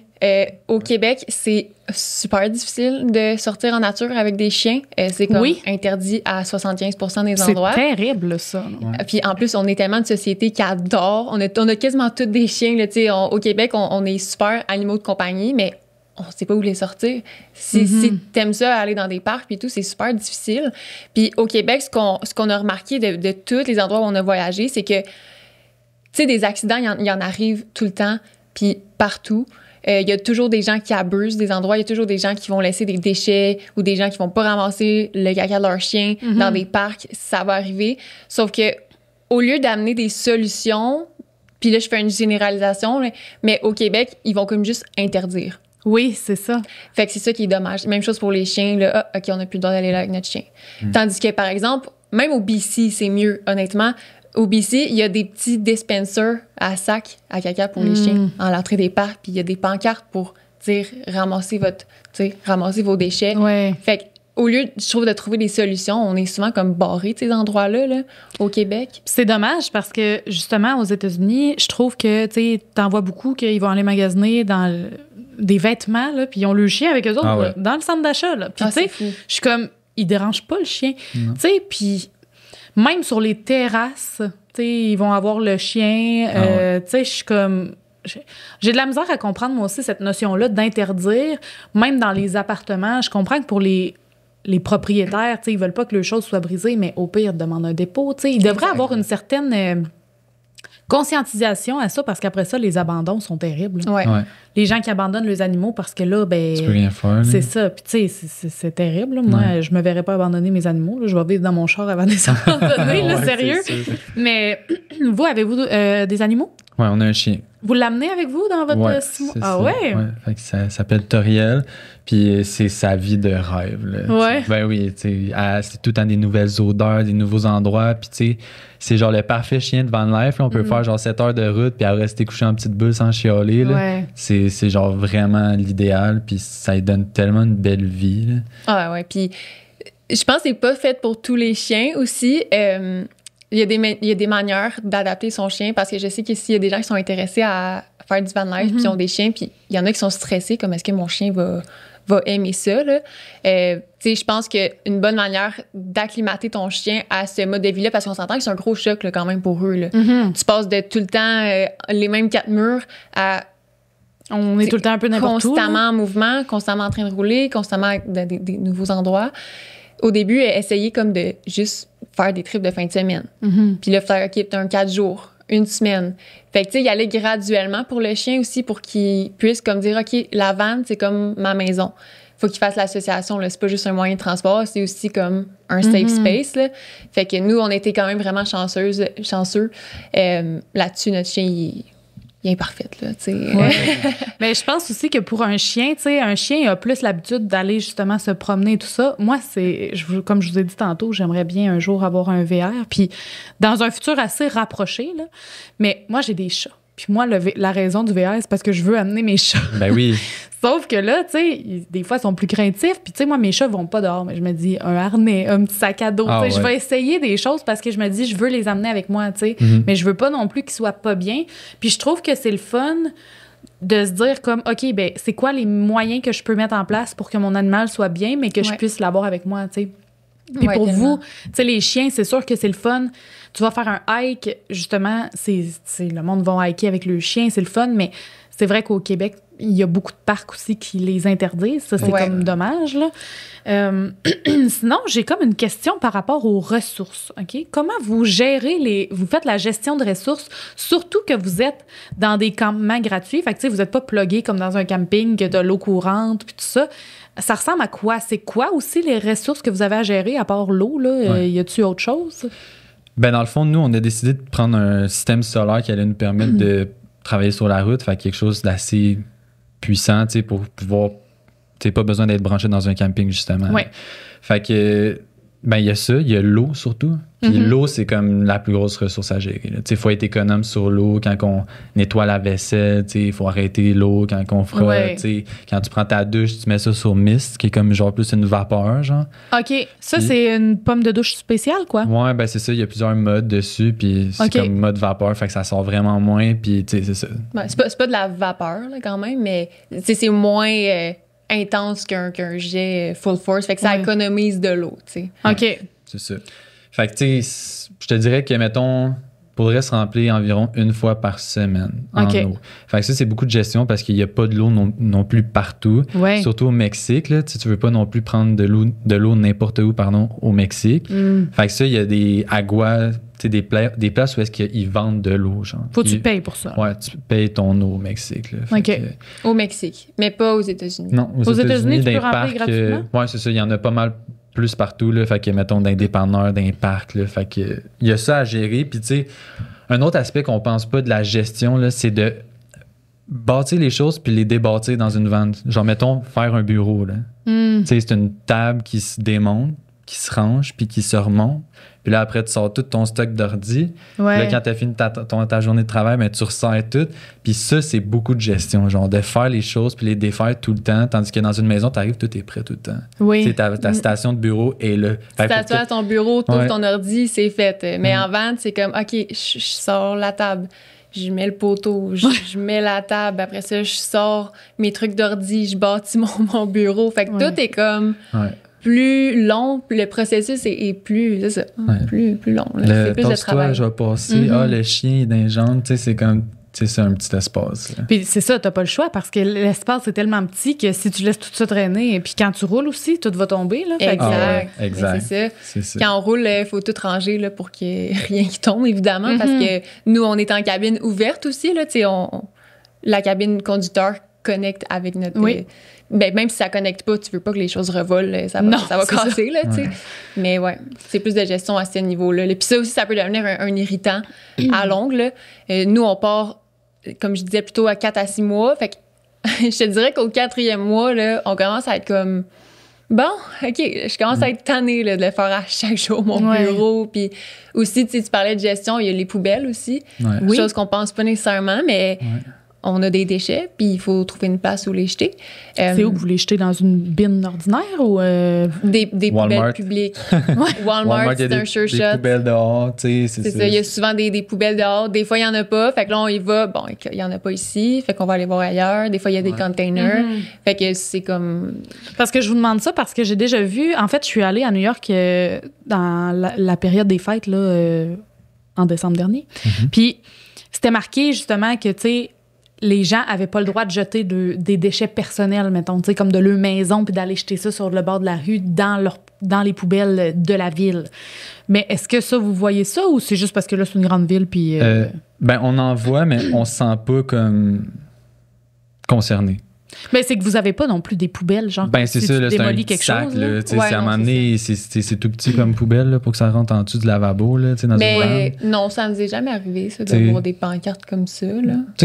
S3: Au Québec, c'est super difficile de sortir en nature avec des chiens. C'est comme interdit à 75% des endroits.
S1: C'est terrible, ça.
S3: Ouais. Puis en plus, on est tellement une société qui adore. On a quasiment tous des chiens. Là, au Québec, on est super animaux de compagnie, mais on sait pas où les sortir. Si t'aimes ça, aller dans des parcs puis tout, c'est super difficile. Puis au Québec, ce qu'on a remarqué de tous les endroits où on a voyagé, c'est que, tu sais, des accidents, il y en arrive tout le temps, puis partout. Il y a toujours des gens qui abusent des endroits. Il y a toujours des gens qui vont laisser des déchets ou des gens qui vont pas ramasser le caca de leur chien dans des parcs. Ça va arriver. Sauf que au lieu d'amener des solutions, puis là, je fais une généralisation, mais au Québec, ils vont comme juste interdire.
S1: Oui, c'est ça.
S3: Fait que c'est ça qui est dommage. Même chose pour les chiens. Là, OK, on n'a plus le droit d'aller là avec notre chien. Tandis que, par exemple, même au BC, c'est mieux, honnêtement. Au BC, il y a des petits dispensers à sac à caca pour les chiens à l'entrée des parcs. Puis il y a des pancartes pour dire ramasser vos déchets.
S1: Ouais.
S3: Fait que, au lieu, je trouve, de trouver des solutions, on est souvent comme barré de ces endroits-là, là, au Québec.
S1: C'est dommage parce que, justement, aux États-Unis, je trouve que, tu sais, t'en vois beaucoup qu'ils vont aller magasiner dans des vêtements, là, puis ils ont le chien avec eux autres, là, dans le centre d'achat, là. Puis, tu sais, je suis comme, ils dérangent pas le chien. Tu sais, puis même sur les terrasses, tu sais, ils vont avoir le chien. Tu sais, je suis comme... J'ai de la misère à comprendre, moi aussi, cette notion-là d'interdire, même dans les appartements. Je comprends que pour les propriétaires, ils veulent pas que les choses soient brisées, mais au pire, ils demandent un dépôt. Ils devraient avoir une certaine conscientisation à ça, parce qu'après ça, les abandons sont terribles.
S3: Ouais.
S1: Les gens qui abandonnent les animaux parce que là, ben...
S2: Tu peux rien faire.
S1: C'est ça. Puis tu sais, c'est terrible. Là. Moi, je me verrais pas abandonner mes animaux. Là. Je vais vivre dans mon char avant de les abandonner, là, sérieux. Mais vous, avez-vous des animaux?
S2: Oui, on a un chien.
S1: Vous l'amenez avec vous dans votre 6 mois? Ah ouais?
S2: Fait que ça s'appelle Toriel, puis c'est sa vie de rêve. Là,
S1: ouais.
S2: Ben oui, c'est tout le temps des nouvelles odeurs, des nouveaux endroits, puis tu sais, c'est genre le parfait chien de van life. Là, on peut faire genre 7 heures de route, puis elle rester couché en petite bulle sans chialer. Là.
S1: Ouais.
S2: C'est genre vraiment l'idéal, puis ça lui donne tellement une belle vie. Là.
S3: Ah ouais, puis je pense que c'est pas fait pour tous les chiens aussi. Il y a des manières d'adapter son chien, parce que je sais qu'ici, il y a des gens qui sont intéressés à faire du van life, puis ils ont des chiens, puis il y en a qui sont stressés, comme est-ce que mon chien va aimer ça, là. Tu sais, je pense qu'une bonne manière d'acclimater ton chien à ce mode de vie-là, parce qu'on s'entend que c'est un gros choc, là, quand même, pour eux, là. Tu passes de tout le temps les mêmes 4 murs à...
S1: On est tout le temps un peu n'importe où.
S3: Constamment en mouvement, constamment en train de rouler, constamment dans des nouveaux endroits. Au début, essayer comme de juste faire des trips de fin de semaine. Puis là, faire, OK, t'as un 4 jours, une semaine. Fait que, tu sais, y aller graduellement pour le chien aussi, pour qu'il puisse comme dire, OK, la vanne, c'est comme ma maison. Faut qu'il fasse l'association, là. C'est pas juste un moyen de transport, c'est aussi comme un safe space, là. Fait que nous, on était quand même vraiment chanceux. Là-dessus, notre chien, il est parfait, là, tu sais.
S1: Ouais. Mais je pense aussi que pour un chien, tu sais, un chien a plus l'habitude d'aller justement se promener et tout ça. Moi, comme je vous ai dit tantôt, j'aimerais bien un jour avoir un VR, puis dans un futur assez rapproché, là. Mais moi, j'ai des chats. Puis moi, la raison du VR, c'est parce que je veux amener mes chats.
S2: Ben oui.
S1: Sauf que là, tu sais, des fois, ils sont plus craintifs. Puis, tu sais, moi, mes chats vont pas dehors. Mais je me dis, un harnais, un petit sac à dos. Je vais essayer des choses parce que je me dis, je veux les amener avec moi, tu sais. Mais je veux pas non plus qu'ils soient pas bien. Puis, je trouve que c'est le fun de se dire comme, OK, ben c'est quoi les moyens que je peux mettre en place pour que mon animal soit bien, mais que je puisse l'avoir avec moi, tu sais. Puis pour vous, tu sais, les chiens, c'est sûr que c'est le fun. Tu vas faire un hike, justement, le monde va hiker avec le chien, c'est le fun, mais c'est vrai qu'au Québec, il y a beaucoup de parcs aussi qui les interdisent. Ça, c'est comme dommage, là. Sinon, j'ai comme une question par rapport aux ressources, OK? Comment vous gérez vous faites la gestion de ressources, surtout que vous êtes dans des campements gratuits. Fait que, tu sais, vous n'êtes pas plugué comme dans un camping, que de l'eau courante, puis tout ça. Ça ressemble à quoi? C'est quoi aussi les ressources que vous avez à gérer, à part l'eau, là? Y a-tu autre chose?
S2: Ben, dans le fond, nous, on a décidé de prendre un système solaire qui allait nous permettre de travailler sur la route, fait quelque chose d'assez puissant, tu sais, pour pouvoir... Tu n'as pas besoin d'être branché dans un camping, justement.
S1: Oui.
S2: Fait que, ben, il y a ça, il y a l'eau surtout. Puis l'eau, c'est comme la plus grosse ressource à gérer. Tu sais, il faut être économe sur l'eau. Quand on nettoie la vaisselle, tu sais, il faut arrêter l'eau quand on frotte. Tu sais, quand tu prends ta douche, tu mets ça sur mist, qui est comme genre plus une vapeur, genre.
S1: OK. Ça, c'est une pomme de douche spéciale, quoi?
S2: Ouais, ben c'est ça. Il y a plusieurs modes dessus, puis c'est comme mode vapeur, fait que ça sort vraiment moins, puis tu sais, c'est ça.
S3: Ben, c'est pas de la vapeur, là, quand même, mais c'est moins... intense qu'un jet full force. Fait que ça économise de l'eau, tu sais.
S1: OK.
S2: C'est ça. Fait que, tu sais, je te dirais que, mettons, pourrait se remplir environ une fois par semaine en eau. Fait que ça, c'est beaucoup de gestion parce qu'il n'y a pas de l'eau non plus partout.
S1: Ouais.
S2: Surtout au Mexique, là, tu veux pas non plus prendre de l'eau n'importe où, au Mexique. Fait que ça, il y a des aguas, des places où est-ce qu'ils vendent de l'eau, genre.
S1: Faut que tu payes pour ça.
S2: Ouais, tu payes ton eau au Mexique. Là.
S3: Au Mexique, mais pas aux États-Unis.
S2: Non, aux États-Unis,
S1: tu peux
S2: dans
S1: remplir gratuitement?
S2: Ouais, c'est ça, il y en a pas mal plus partout, là, fait que, mettons, dans les dépanneurs, dans les parcs, là, fait que, il y a ça à gérer. Puis, tu sais, un autre aspect qu'on pense pas de la gestion, là, c'est de bâtir les choses puis les débâtir dans une vente. Genre, mettons, faire un bureau, là. Tu sais, c'est une table qui se démonte, qui se range puis qui se remonte. Puis là, après, tu sors tout ton stock d'ordi.
S1: Ouais.
S2: Là, quand tu as fini ta journée de travail, ben, tu ressors tout. Puis ça, c'est beaucoup de gestion, genre de faire les choses puis les défaire tout le temps. Tandis que dans une maison, tu arrives, tout est prêt tout le temps.
S1: Oui.
S2: Tu sais, ta station de bureau est là.
S3: Tu t'assois à ton bureau, tu ouvres ton ordi, c'est fait. Mais en vente, c'est comme, OK, je sors la table. Je mets le poteau, je mets la table. Après ça, je sors mes trucs d'ordi, je bâtis mon bureau. Fait que tout est comme... plus long, le processus est plus, c'est ça, plus long. Là. C'est plus de travail.
S2: Je vais passer, le chien est dans les jambes, tu sais, c'est comme, tu sais, c'est un petit espace. Là.
S1: Puis c'est ça, t'as pas le choix parce que l'espace est tellement petit que si tu laisses tout ça traîner, et puis quand tu roules aussi, tout va tomber. Là,
S3: exact. C'est ça. Quand on roule, il faut tout ranger là, pour qu'il n'y ait rien qui tombe, évidemment, parce que nous, on est en cabine ouverte aussi, là, tu sais, la cabine conducteur connecte avec notre... Ben, même si ça connecte pas, tu veux pas que les choses revolent, ça va casser, là, tu sais. Mais ouais, c'est plus de gestion à ce niveau-là. Puis ça aussi, ça peut devenir un irritant à longue, là. Nous, on part, comme je disais, plutôt à 4 à 6 mois. Fait que je te dirais qu'au 4e mois, là, on commence à être comme... Bon, OK, je commence à être tannée là, de le faire à chaque jour, mon bureau. Puis aussi, tu parlais de gestion, il y a les poubelles aussi. Chose qu'on pense pas nécessairement, mais... On a des déchets, puis il faut trouver une place où les jeter.
S1: C'est où que vous les jetez? Dans une bine ordinaire ou...
S3: Des poubelles publiques. Walmart, c'est un sure shot.
S2: Des poubelles dehors, tu sais.
S3: C'est ça, il y a souvent des poubelles dehors. Des fois, il n'y en a pas. Fait que là, on y va. Bon, il n'y en a pas ici. Fait qu'on va aller voir ailleurs. Des fois, il y a des containers. Fait que c'est comme...
S1: Parce que je vous demande ça parce que j'ai déjà vu... En fait, je suis allée à New York dans la période des fêtes, là, en décembre dernier. Puis, c'était marqué, justement, que, tu sais, les gens avaient pas le droit de jeter des déchets personnels, mettons, tu sais, comme de leur maison, puis d'aller jeter ça sur le bord de la rue dans les poubelles de la ville. Mais est-ce que ça, vous voyez ça, ou c'est juste parce que là, c'est une grande ville, puis...
S2: Ben, on en voit, mais on se sent pas comme concerné.
S1: Mais c'est que vous avez pas non plus des poubelles, genre,
S2: ben, c'est
S1: si
S2: ça,
S1: tu
S2: là,
S1: démolis
S2: c'est
S1: quelque
S2: sac,
S1: chose.
S2: là, à un moment donné, c'est tout petit comme poubelle là, pour que ça rentre en dessous du lavabo. Là, dans
S3: mais non, ça nous est jamais arrivé, ça, de voir des pancartes comme ça.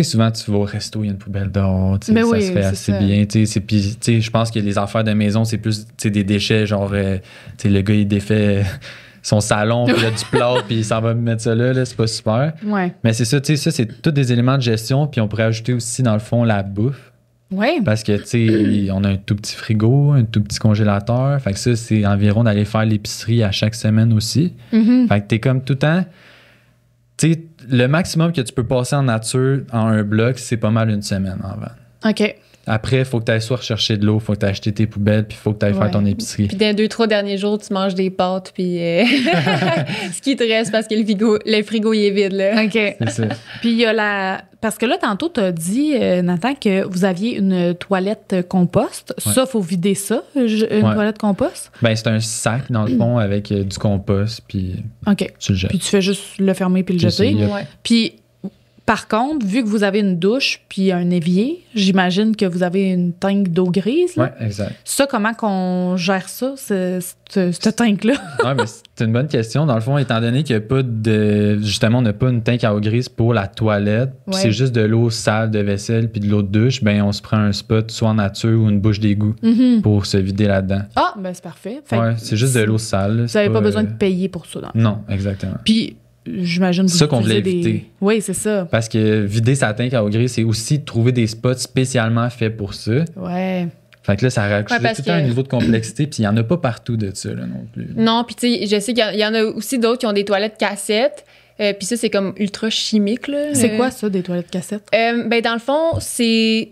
S2: Souvent, tu vas au resto, il y a une poubelle dehors. Ça se fait assez bien. Je pense que les affaires de maison, c'est plus des déchets, genre, le gars, il défait... son salon, puis il y a du plâtre, puis il s'en va mettre ça là, c'est pas super. Mais c'est ça, ça, c'est tous des éléments de gestion, puis on pourrait ajouter aussi, dans le fond, la bouffe. Parce que, tu sais, on a un tout petit frigo, un tout petit congélateur. Fait que ça, c'est environ d'aller faire l'épicerie à chaque semaine aussi. Fait que t'es comme tout le temps... Tu sais, le maximum que tu peux passer en nature en un bloc, c'est pas mal une semaine en vente.
S1: OK.
S2: Après, il faut que tu ailles soit rechercher de l'eau, il faut que tu ailles acheter tes poubelles, puis il faut que tu ailles faire ton épicerie.
S3: Puis dans les 2-3 derniers jours, tu manges des pâtes, puis ce qui te reste parce que le frigo il est vide, là.
S1: OK.
S2: C'est ça.
S1: Puis il y a parce que là, tantôt, tu as dit, Nathan, que vous aviez une toilette compost. Ça, il faut vider ça, une toilette compost?
S2: Ben, c'est un sac, dans le fond, avec du compost, puis tu le jettes.
S1: Puis tu fais juste le fermer puis le jeter. Puis... Par contre, vu que vous avez une douche puis un évier, j'imagine que vous avez une tank d'eau grise.
S2: Oui, exact.
S1: Ça, comment qu'on gère ça, cette tank-là?
S2: Oui, mais c'est une bonne question. Dans le fond, étant donné qu'il n'y a pas de... Justement, on n'a pas une tank à eau grise pour la toilette, puis c'est juste de l'eau sale de vaisselle puis de l'eau de douche, ben on se prend un spot, soit en nature ou une bouche d'égout pour se vider là-dedans.
S1: Ah, ben c'est parfait.
S2: Oui, c'est juste de l'eau sale.
S1: Vous n'avez pas besoin de payer pour ça.
S2: Non, exactement.
S1: Puis... J'imagine
S2: c'est ça qu'on voulait éviter.
S1: Oui, c'est ça.
S2: Parce que vider sa tank à eau grise, c'est aussi trouver des spots spécialement faits pour ça.
S1: Ouais.
S2: Fait que là, ça rajoute tout le temps un niveau de complexité, puis il n'y en a pas partout de ça, là, non plus.
S3: Non, puis tu sais, je sais qu'il y en a aussi d'autres qui ont des toilettes cassettes, puis ça, c'est comme ultra chimique, là.
S1: C'est quoi, ça, des toilettes cassettes?
S3: Ben, dans le fond, c'est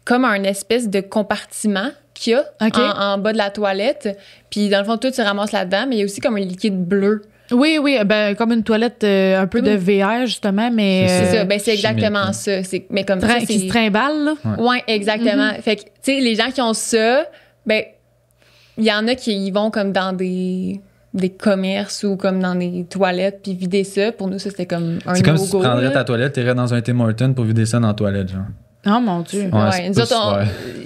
S3: comme un espèce de compartiment qu'il y a en bas de la toilette, puis dans le fond, tout se ramasse là-dedans, mais il y a aussi comme un liquide bleu.
S1: Oui, ben comme une toilette un peu de VR, justement, mais...
S3: C'est ça, ben c'est exactement ça. Mais comme ça,
S1: qui se trimballe, là.
S3: Ouais, exactement. Fait que, tu sais, les gens qui ont ça, ben, il y en a qui y vont comme dans des commerces ou comme dans des toilettes puis vider ça. Pour nous, ça, c'était comme un
S2: C'est comme si tu
S3: no-go,
S2: prendrais
S3: là.
S2: ta toilette, t'irais dans un Tim Hortons pour vider ça dans la toilette, genre.
S1: Oh mon Dieu.
S3: Ouais, nous autres,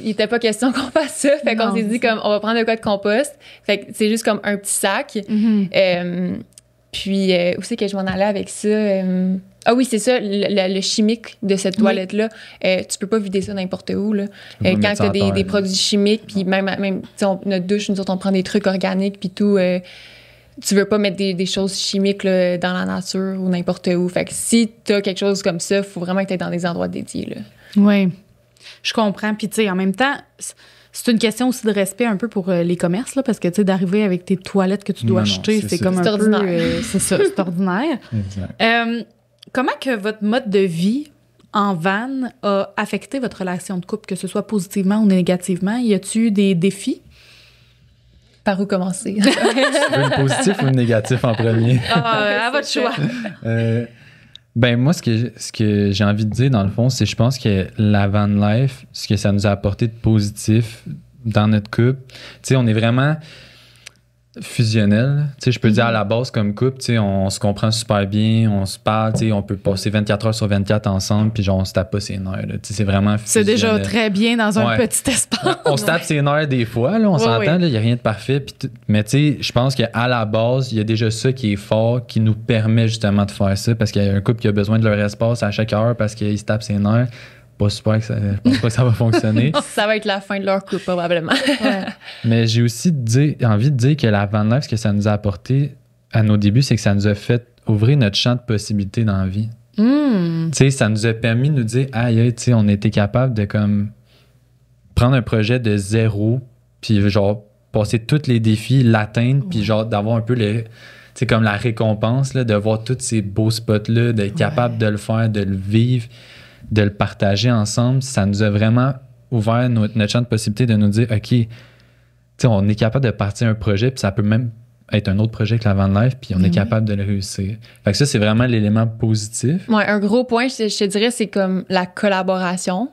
S3: il était pas question qu'on fasse ça. Fait qu'on s'est dit, comme, on va prendre de quoi de compost. Fait que c'est juste comme un petit sac. Puis, où c'est que je m'en allais avec ça? Ah oui, c'est ça, le chimique de cette toilette-là. Tu peux pas vider ça n'importe où, là. Quand tu as des produits chimiques, puis même tu sais, notre douche, nous autres, on prend des trucs organiques, puis tout. Tu veux pas mettre des choses chimiques là, dans la nature ou n'importe où. Fait que si tu as quelque chose comme ça, il faut vraiment que tu es dans des endroits dédiés, là.
S1: Oui, je comprends. Puis, tu sais, en même temps, c'est une question aussi de respect un peu pour les commerces, là, parce que, tu sais, d'arriver avec tes toilettes que tu dois acheter, c'est comme un
S3: ordinaire.
S1: peu... c'est ça, c'est ordinaire.
S2: Exact.
S1: Comment que votre mode de vie en van a affecté votre relation de couple, que ce soit positivement ou négativement? Y a-t-il des défis?
S3: Par où commencer?
S2: Tu veux le positif ou le négatif en premier?
S1: À votre choix.
S2: Ben moi, ce que j'ai envie de dire, dans le fond, c'est je pense que la van life, ce que ça nous a apporté de positif dans notre couple, tu sais, on est vraiment fusionnel. Tu sais, je peux dire à la base, comme couple, tu sais, on se comprend super bien, on se parle, tu sais, on peut passer 24 heures sur 24 ensemble, puis genre, on se tape pas ses nerfs, là. Tu sais, c'est vraiment fusionnel.
S1: C'est déjà très bien dans un petit espace.
S2: On se tape ses nerfs des fois, là, on s'entend, il n'y a rien de parfait. Mais tu sais, je pense qu'à la base, il y a déjà ça qui est fort, qui nous permet justement de faire ça, parce qu'il y a un couple qui a besoin de leur espace à chaque heure parce qu'il se tape ses nerfs. Pas super, je pense pas que ça va fonctionner.
S3: Ça va être la fin de leur couple, probablement.
S2: Mais j'ai aussi envie de dire que la van life, ce que ça nous a apporté à nos débuts, c'est que ça nous a fait ouvrir notre champ de possibilités dans la vie. Tu sais, ça nous a permis de nous dire, aïe, tu sais, on était capable de comme prendre un projet de zéro, puis genre passer tous les défis, l'atteindre, puis genre d'avoir un peu c'est comme la récompense, là, de voir tous ces beaux spots-là, d'être capable de le faire, de le vivre, de le partager ensemble. Ça nous a vraiment ouvert notre champ de possibilités de nous dire, OK, tu sais, on est capable de partir un projet, puis ça peut même être un autre projet que la van life, puis on est capable de le réussir. Fait que ça, c'est vraiment l'élément positif.
S3: Ouais, un gros point, je te dirais, c'est comme la collaboration.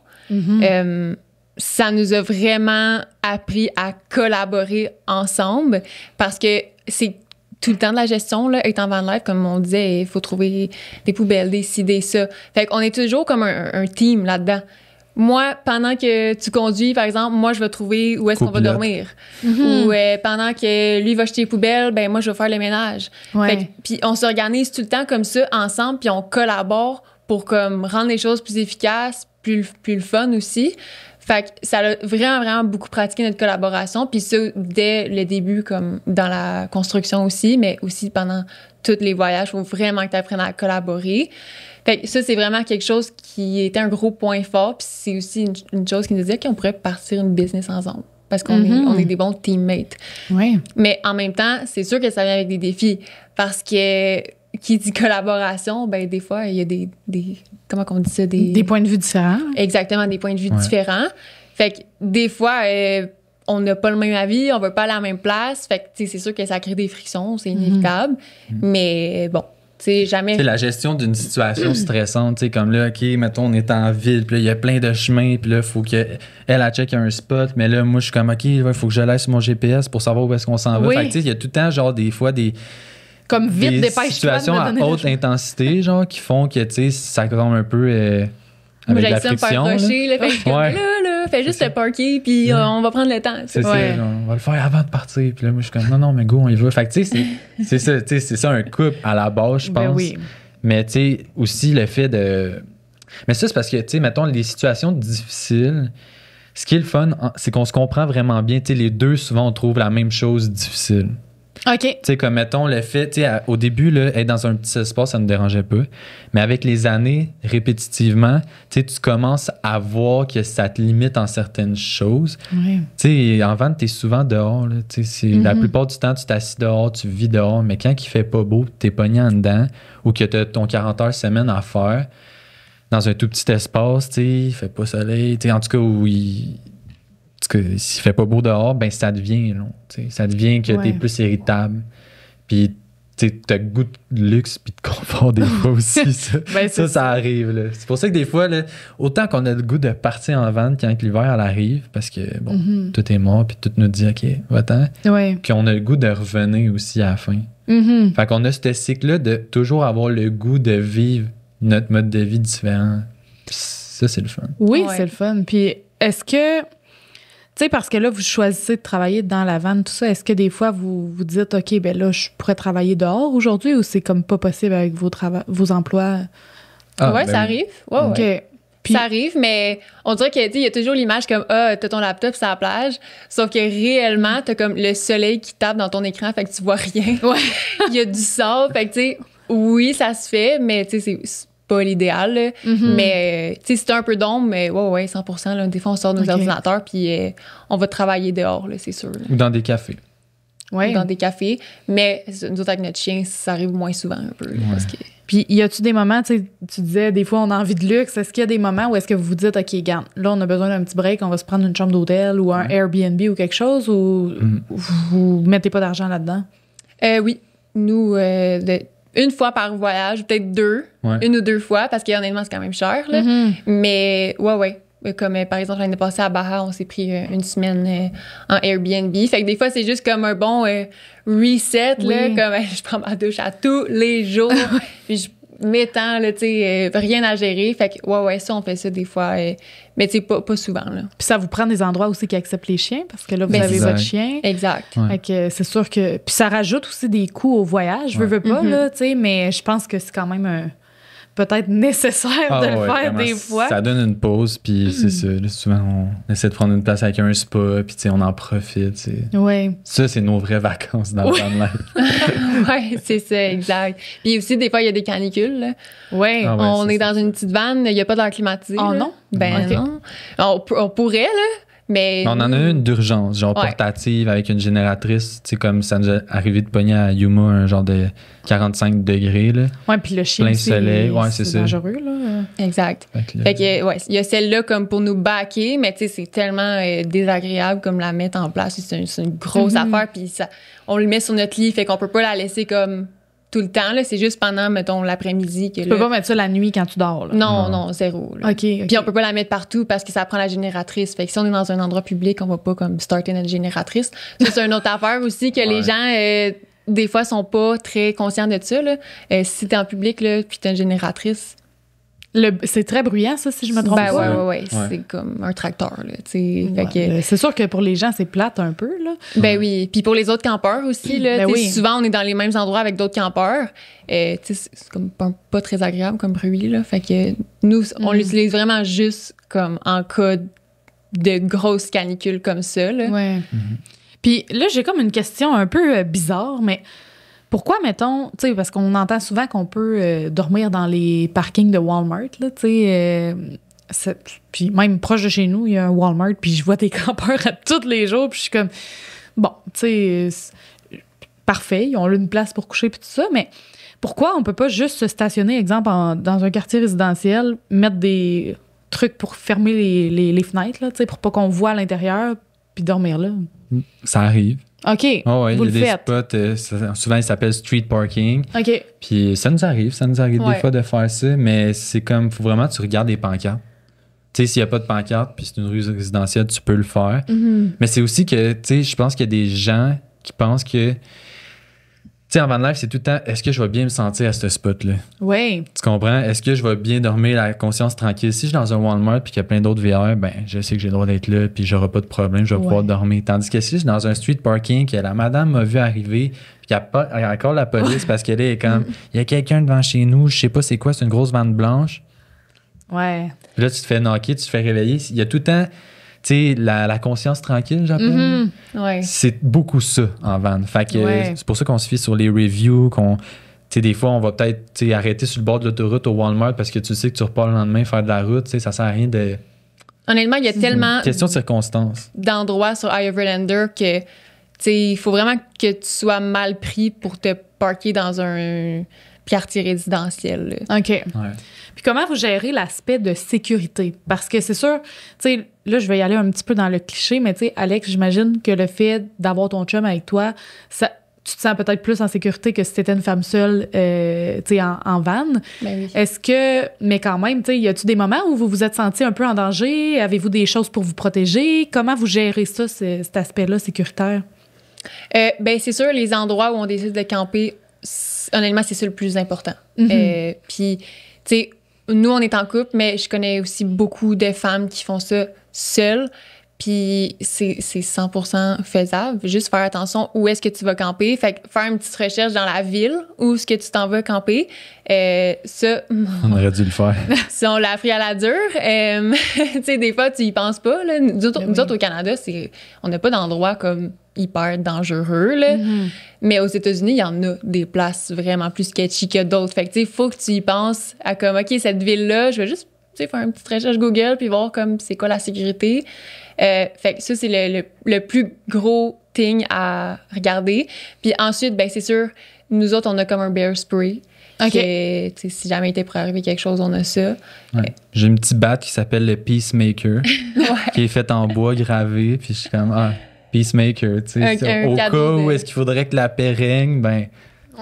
S3: Ça nous a vraiment appris à collaborer ensemble parce que c'est tout le temps de la gestion, là, être en van life, comme on disait, il faut trouver des poubelles, des ci, des ça. Fait qu'on est toujours comme un team là-dedans. Moi, pendant que tu conduis, par exemple, moi, je vais trouver où est-ce qu'on va dormir. Ou pendant que lui va jeter les poubelles, ben moi, je vais faire le ménage. Puis on s'organise tout le temps comme ça, ensemble, puis on collabore pour comme rendre les choses plus efficaces, plus le fun aussi. Fait que ça a vraiment, vraiment beaucoup pratiqué notre collaboration. Puis ça, dès le début, comme dans la construction aussi, mais aussi pendant tous les voyages, il faut vraiment que tu apprennes à collaborer. Fait que ça, c'est vraiment quelque chose qui était un gros point fort. Puis c'est aussi une chose qui nous disait qu'on pourrait partir une business ensemble. Parce qu'on on est des bons teammates.
S1: Oui.
S3: Mais en même temps, c'est sûr que ça vient avec des défis. Parce que qui dit collaboration, ben des fois, il y a des comment on dit ça?
S1: Des points de vue différents.
S3: Exactement, des points de vue différents. Fait que des fois, on n'a pas le même avis, on veut pas aller à la même place. Fait que c'est sûr que ça crée des frictions, c'est inévitable. Mais bon, c'est jamais...
S2: C'est la gestion d'une situation stressante, tu sais, comme là, OK, mettons, on est en ville, puis là, il y a plein de chemins, puis là, il faut qu'elle check un spot, mais là, moi, je suis comme, OK, il faut que je laisse mon GPS pour savoir où est-ce qu'on s'en va. Fait que, tu sais, il y a tout le temps, genre, des fois,
S1: comme vite,
S2: des situations à haute intensité, genre, qui font que, tu sais, ça tombe un peu avec de la friction.
S3: Moi, j'ai ça me faire rusher, là, fais juste te parker, puis on va prendre le temps.
S2: C'est ça, genre, on va le faire avant de partir. Puis là, moi, je suis comme, non, mais go, on y va. Fait que, tu sais, c'est ça, tu sais, c'est ça un couple à la base, je pense.
S1: Oui.
S2: Mais, tu sais, aussi le fait de... Mais ça, c'est parce que, tu sais, mettons, les situations difficiles, ce qui est le fun, c'est qu'on se comprend vraiment bien. Tu sais, les deux, souvent, on trouve la même chose difficile.
S1: OK.
S2: Tu sais, comme mettons le fait, tu sais, au début, là, être dans un petit espace, ça ne nous dérangeait pas. Mais avec les années, répétitivement, tu sais, tu commences à voir que ça te limite en certaines choses.
S1: Oui.
S2: Tu sais, en van, tu es souvent dehors. Là, tu sais, la plupart du temps, tu t'assis dehors, tu vis dehors. Mais quand il fait pas beau, tu es pogné en dedans ou que tu as ton 40 heures semaine à faire dans un tout petit espace, tu sais, il fait pas soleil. Tu sais, en tout cas, où s'il fait pas beau dehors, ben ça devient long. Ça devient que t'es plus irritable. Puis t'as goût de luxe puis de confort des fois aussi, ça.
S1: Ben,
S2: ça arrive, là. C'est pour ça que des fois, là, autant qu'on a le goût de partir en van quand l'hiver, elle arrive, parce que, bon, tout est mort puis tout nous dit, OK, va-t'en.
S1: Ouais.
S2: Puis on a le goût de revenir aussi à la fin. Fait qu'on a ce cycle-là de toujours avoir le goût de vivre notre mode de vie différent. Puis ça, c'est le fun.
S1: Oui, c'est le fun. Puis est-ce que, tu sais, parce que là, vous choisissez de travailler dans la van, tout ça, est-ce que des fois, vous vous dites, OK, ben là, je pourrais travailler dehors aujourd'hui ou c'est comme pas possible avec vos emplois?
S3: Ouais, ça arrive. Ouais,
S1: OK.
S3: ouais.
S1: Puis,
S3: ça arrive, mais on dirait qu'il y a toujours l'image comme t'as ton laptop sur la plage, sauf que réellement, t'as comme le soleil qui tape dans ton écran, fait que tu vois rien.
S1: Ouais.
S3: Il y a du sable, fait que tu sais, oui, ça se fait, mais tu sais, c'est pas l'idéal. Là. Mais tu sais, c'est un peu d'ombre, mais ouais, 100%. Là, des fois, on sort nos ordinateurs, puis on va travailler dehors, là, c'est sûr. Là.
S2: Ou dans des cafés.
S3: Ouais. Ou dans des cafés. Mais nous autres, avec notre chien, ça arrive moins souvent un peu. Là, parce que...
S1: Puis, y a-tu des moments, tu disais, des fois, on a envie de luxe. Est-ce qu'il y a des moments où est-ce que vous vous dites, OK, garde, là, on a besoin d'un petit break, on va se prendre une chambre d'hôtel ou un Airbnb ou quelque chose, ou vous mettez pas d'argent là-dedans?
S3: Oui. Nous, une fois par voyage, peut-être deux, une ou deux fois, parce qu'honnêtement, c'est quand même cher. Là. Mais, ouais. Comme par exemple, l'année passée à Baja, on s'est pris une semaine en Airbnb. Fait que des fois, c'est juste comme un bon reset, là, comme je prends ma douche à tous les jours. Puis je m'étends, là, tu sais, rien à gérer. Fait que, ouais, ça, on fait ça des fois. Mais tu sais, pas souvent, là.
S1: Puis ça vous prend des endroits aussi qui acceptent les chiens, parce que là, vous avez votre chien.
S3: Exact.
S1: Fait que c'est sûr que... Puis ça rajoute aussi des coûts au voyage, je veux pas, là, tu sais, mais je pense que c'est quand même... peut-être nécessaire de le faire des fois.
S2: Ça donne une pause, puis c'est ça. Là, souvent, on essaie de prendre une place avec un spa, puis on en profite.
S1: Ouais.
S2: Ça, c'est nos vraies vacances dans le van life.
S3: Oui, c'est ça, exact. Puis aussi, des fois, il y a des canicules. Là.
S1: Ouais.
S3: On est dans une petite vanne, il n'y a pas d'air climatisé.
S1: Oh non?
S3: Ben non. On pourrait, là. Mais
S2: on en a une d'urgence, genre portative avec une génératrice. Tu sais, comme ça nous est arrivé de pogner à Yuma un genre de 45 degrés. Là.
S1: Ouais, puis le chien,
S2: plein soleil. Ouais, c'est
S1: dangereux, là.
S3: Exact. Fait que, ouais, il y a celle-là comme pour nous backer, mais tu sais, c'est tellement désagréable comme la mettre en place. C'est une grosse affaire, puis on le met sur notre lit, fait qu'on peut pas la laisser comme tout le temps, là. C'est juste pendant, mettons, l'après-midi que...
S1: Tu peux pas mettre ça la nuit quand tu dors, là?
S3: Non, zéro. Là.
S1: OK.
S3: Puis on peut pas la mettre partout parce que ça prend la génératrice. Fait que si on est dans un endroit public, on va pas comme starter notre génératrice. Ça, c'est une autre affaire aussi que les gens, des fois, sont pas très conscients de ça, là. Si t'es en public, là, puis t'as une génératrice...
S1: C'est très bruyant, ça, si je me trompe pas.
S3: Ouais. C'est comme un tracteur, là, tu sais.
S1: C'est sûr que pour les gens, c'est plate un peu, là.
S3: Ben oui. Puis pour les autres campeurs aussi, là, souvent, on est dans les mêmes endroits avec d'autres campeurs. C'est comme pas très agréable comme bruit, là. Fait que nous, on l'utilise vraiment juste comme en cas de grosses canicules comme ça, là.
S1: Ouais. Puis là, j'ai comme une question un peu bizarre, mais... Pourquoi, mettons, tu sais, parce qu'on entend souvent qu'on peut dormir dans les parkings de Walmart, là, tu sais, puis même proche de chez nous, il y a un Walmart, puis je vois tes campeurs à tous les jours, puis je suis comme, bon, tu sais, parfait, ils ont une place pour coucher, puis tout ça, mais pourquoi on peut pas juste se stationner, exemple, dans un quartier résidentiel, mettre des trucs pour fermer les fenêtres, là, tu sais, pour pas qu'on voit à l'intérieur, puis dormir là?
S2: Ça arrive.
S1: OK,
S2: vous
S1: le
S2: faites. Il y a des spots, souvent ils s'appellent street parking.
S1: OK.
S2: Puis ça nous arrive des fois de faire ça, mais c'est comme, faut vraiment que tu regardes les pancartes. Tu sais, s'il n'y a pas de pancarte, puis c'est une rue résidentielle, tu peux le faire. Mais c'est aussi que, tu sais, je pense qu'il y a des gens qui pensent que, tu sais, en van life, c'est tout le temps, est-ce que je vais bien me sentir à ce spot-là?
S1: Oui.
S2: Tu comprends? Est-ce que je vais bien dormir la conscience tranquille? Si je suis dans un Walmart puis qu'il y a plein d'autres VR, ben, je sais que j'ai le droit d'être là puis j'aurai pas de problème, je vais pouvoir dormir. Tandis que si je suis dans un street parking, que la madame m'a vu arriver puis qu'il y a encore la police parce qu'elle est comme, il y a quelqu'un devant chez nous, je sais pas c'est quoi, c'est une grosse vanne blanche.
S1: Ouais.
S2: Puis là, tu te fais knocker, tu te fais réveiller. Il y a tout le temps... Tu sais, la conscience tranquille, j'appelle. C'est beaucoup ça en van. Fait que c'est pour ça qu'on se fie sur les reviews, tu sais, des fois, on va peut-être arrêter sur le bord de l'autoroute au Walmart parce que tu sais que tu repars le lendemain faire de la route. Tu sais, ça sert à rien de...
S3: Honnêtement, il y a tellement...
S2: Question de circonstances.
S3: ...d'endroits sur Eye Overlander que, tu sais, il faut vraiment que tu sois mal pris pour te parker dans un quartier résidentiel. Là.
S1: OK. Puis comment vous gérez l'aspect de sécurité? Parce que c'est sûr, tu sais, là, je vais y aller un petit peu dans le cliché, mais tu sais, Alex, j'imagine que le fait d'avoir ton chum avec toi, ça, tu te sens peut-être plus en sécurité que si t'étais une femme seule, tu sais, en van.
S3: Ben oui.
S1: Est-ce que, mais quand même, tu sais, y a-tu des moments où vous vous êtes senti un peu en danger? Avez-vous des choses pour vous protéger? Comment vous gérez ça, cet aspect-là sécuritaire?
S3: Ben c'est sûr, les endroits où on décide de camper, honnêtement, c'est ça le plus important. Puis, tu sais, nous, on est en couple, mais je connais aussi beaucoup de femmes qui font ça seules. Puis c'est 100% faisable. Juste faire attention où est-ce que tu vas camper. Fait que faire une petite recherche dans la ville où est-ce que tu t'en vas camper. Ça...
S2: On aurait dû le faire.
S3: Ça, on l'a appris à la dure. Tu sais, des fois, tu y penses pas. Là. Nous autres, au Canada, on n'a pas d'endroit comme hyper dangereux. Là. Mais aux États-Unis, il y en a des places vraiment plus sketchy que d'autres. Fait que, tu sais, il faut que tu y penses à comme, OK, cette ville-là, je vais juste faire une petite recherche Google puis voir comme c'est quoi la sécurité. Fait que ça, c'est le plus gros thing à regarder. Puis ensuite, ben c'est sûr, nous autres, on a comme un bear spray. OK. Que, si jamais il était pour arriver quelque chose, on a ça.
S2: Ouais. J'ai une petite batte qui s'appelle le Peacemaker, qui est faite en bois gravé. Puis je suis comme, Peacemaker, tu sais. Au cas où est-ce qu'il faudrait que la paix règne, ben...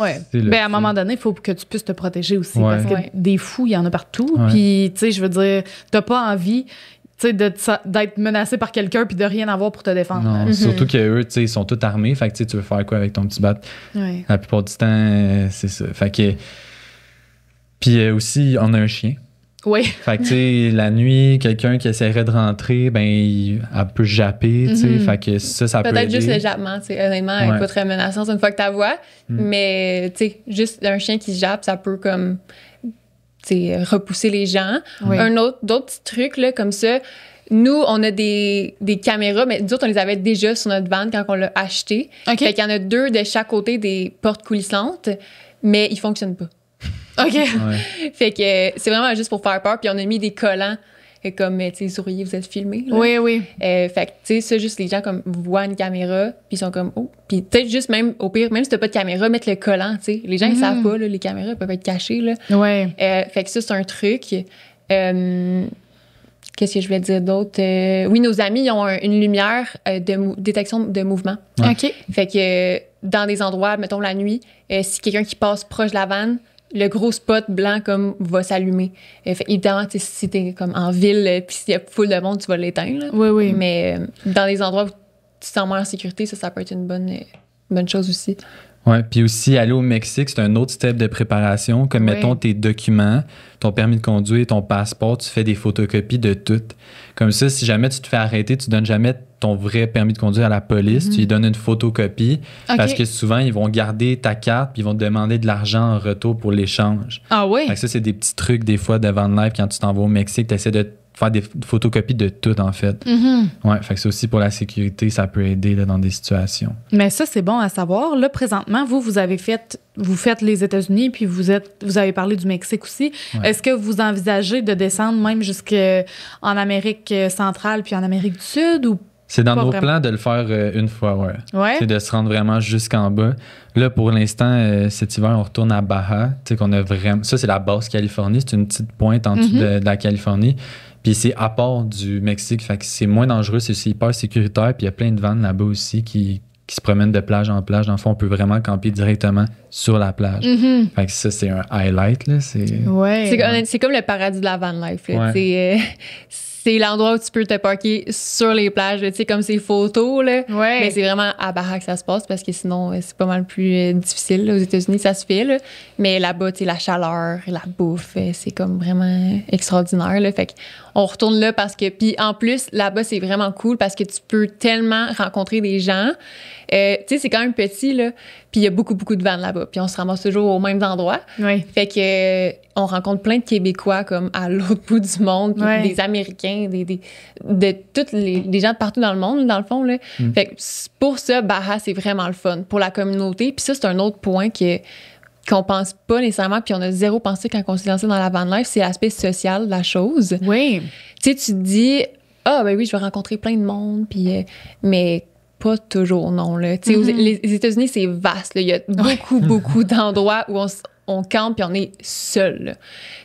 S1: Ouais. À un moment donné, il faut que tu puisses te protéger aussi. Parce que des fous, il y en a partout. Puis, tu sais, je veux dire, t'as pas envie... d'être menacé par quelqu'un puis de rien avoir pour te défendre.
S2: Non, surtout qu'eux, ils sont tous armés. Fait que tu veux faire quoi avec ton petit bat?
S1: Ouais.
S2: La plupart du temps, c'est ça. Fait que... Puis aussi, on a un chien.
S1: Oui.
S2: Fait que, tu sais, la nuit, quelqu'un qui essaierait de rentrer, ben, elle peut japper, tu sais. Fait que ça peut
S3: peut-être
S2: aider.
S3: juste le jappement, tu sais. Honnêtement, elle est pas très menaçante une fois que tu vois. Mais, tu sais, juste un chien qui jappe, ça peut comme... repousser les gens.
S1: Oui.
S3: D'autres petits trucs là, comme ça. Nous, on a des caméras, mais d'autres, on les avait déjà sur notre van quand on l'a acheté.
S1: Okay.
S3: Fait qu'il y en a 2 de chaque côté des portes coulissantes, mais ils fonctionnent pas.
S1: OK.
S2: Ouais.
S3: Fait que c'est vraiment juste pour faire peur. Puis on a mis des collants comme, tu sais, souriez, vous êtes filmés. Là.
S1: Oui, oui.
S3: Fait que, tu sais, ça, juste les gens comme voient une caméra, puis ils sont comme, oh. Puis peut-être juste même, au pire, même si t'as pas de caméra, mettre le collant, tu sais. Les gens, ils savent pas, là, les caméras peuvent être cachées, là.
S1: Ouais.
S3: Fait que ça, c'est un truc. Qu'est-ce que je voulais dire d'autre? Oui, nos amis, ils ont une lumière de détection de mouvement.
S2: Ouais.
S1: OK.
S3: Fait que dans des endroits, mettons la nuit, si quelqu'un qui passe proche de la vanne, le gros spot blanc comme va s'allumer. Fait évidemment, si t'es comme en ville puis s'il y a full de monde, tu vas l'éteindre.
S1: Oui, oui.
S3: Mais dans des endroits où tu te sens moins en sécurité, ça peut être une bonne chose aussi.
S2: Oui, puis aussi, aller au Mexique, c'est un autre step de préparation. Comme, mettons, tes documents, ton permis de conduire, ton passeport, tu fais des photocopies de tout. Comme ça, si jamais tu te fais arrêter, tu donnes jamais ton vrai permis de conduire à la police, tu lui donnes une photocopie.
S1: Okay.
S2: Parce que souvent, ils vont garder ta carte puis ils vont te demander de l'argent en retour pour l'échange.
S1: Ah oui?
S2: Fait que ça, c'est des petits trucs, des fois, de van life, quand tu t'en vas au Mexique, tu essaies de faire des photocopies de tout, en fait. Ouais, fait que ça aussi, pour la sécurité, ça peut aider là, dans des situations.
S1: Mais ça, c'est bon à savoir. Là, présentement, vous faites les États-Unis, puis vous avez parlé du Mexique aussi. Ouais. Est-ce que vous envisagez de descendre même jusqu'en Amérique centrale puis en Amérique du Sud ou?
S2: C'est dans nos plans de le faire une fois, ouais. C'est de se rendre vraiment jusqu'en bas. Là, pour l'instant, cet hiver, on retourne à Baja. Tu sais qu'on a vraiment... Ça, c'est la basse Californie. C'est une petite pointe en dessous de la Californie. Puis c'est à part du Mexique. Fait que c'est moins dangereux. C'est hyper sécuritaire. Puis il y a plein de vannes là-bas aussi qui se promènent de plage en plage. Dans le fond, on peut vraiment camper directement sur la plage. Fait que ça, c'est un highlight, là.
S3: C'est comme le paradis de la van life, là. Ouais. C'est l'endroit où tu peux te parker sur les plages, tu sais, comme ces photos, là.
S1: Ouais.
S3: Mais c'est vraiment à Baja que ça se passe parce que sinon, c'est pas mal plus difficile. Là. Aux États-Unis, ça se fait, là. Mais là-bas, tu sais, la chaleur, la bouffe, c'est comme vraiment extraordinaire, là. Fait qu'on retourne là parce que... Puis en plus, là-bas, c'est vraiment cool parce que tu peux tellement rencontrer des gens. Tu sais, c'est quand même petit, là. Puis il y a beaucoup, beaucoup de vannes là-bas. Puis on se ramasse toujours aux mêmes endroits.
S1: Oui.
S3: Fait que on rencontre plein de Québécois comme à l'autre bout du monde, puis des Américains, de tous les gens de partout dans le monde, dans le fond, là. Fait que pour ça, Baja, c'est vraiment le fun pour la communauté. Puis ça, c'est un autre point qu'on pense pas nécessairement, puis on a zéro pensé quand on s'est lancé dans la van life, c'est l'aspect social de la chose.
S1: Oui.
S3: Tu sais, tu te dis, ben oui, je vais rencontrer plein de monde, puis mais pas toujours, non, là. Tu sais, les États-Unis, c'est vaste, là. Il y a beaucoup, beaucoup d'endroits où on campe puis on est seul, là.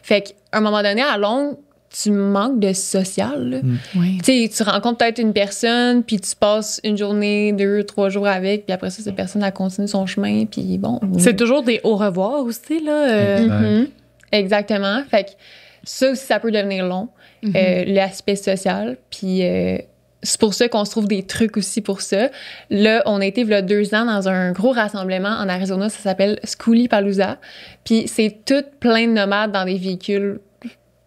S3: Fait qu'à un moment donné, à longue, tu manques de social, là.
S1: Oui.
S3: Tu sais, tu rencontres peut-être une personne, puis tu passes une journée, 2, 3 jours avec, puis après ça, cette personne, elle continue son chemin, puis bon.
S1: C'est toujours des au revoir aussi, là.
S3: Exactement. Fait que ça aussi, ça peut devenir long, l'aspect social. Puis c'est pour ça qu'on se trouve des trucs aussi pour ça. Là, on a été, il y a 2 ans, dans un gros rassemblement en Arizona, ça s'appelle Schoolipalooza. Puis c'est tout plein de nomades dans des véhicules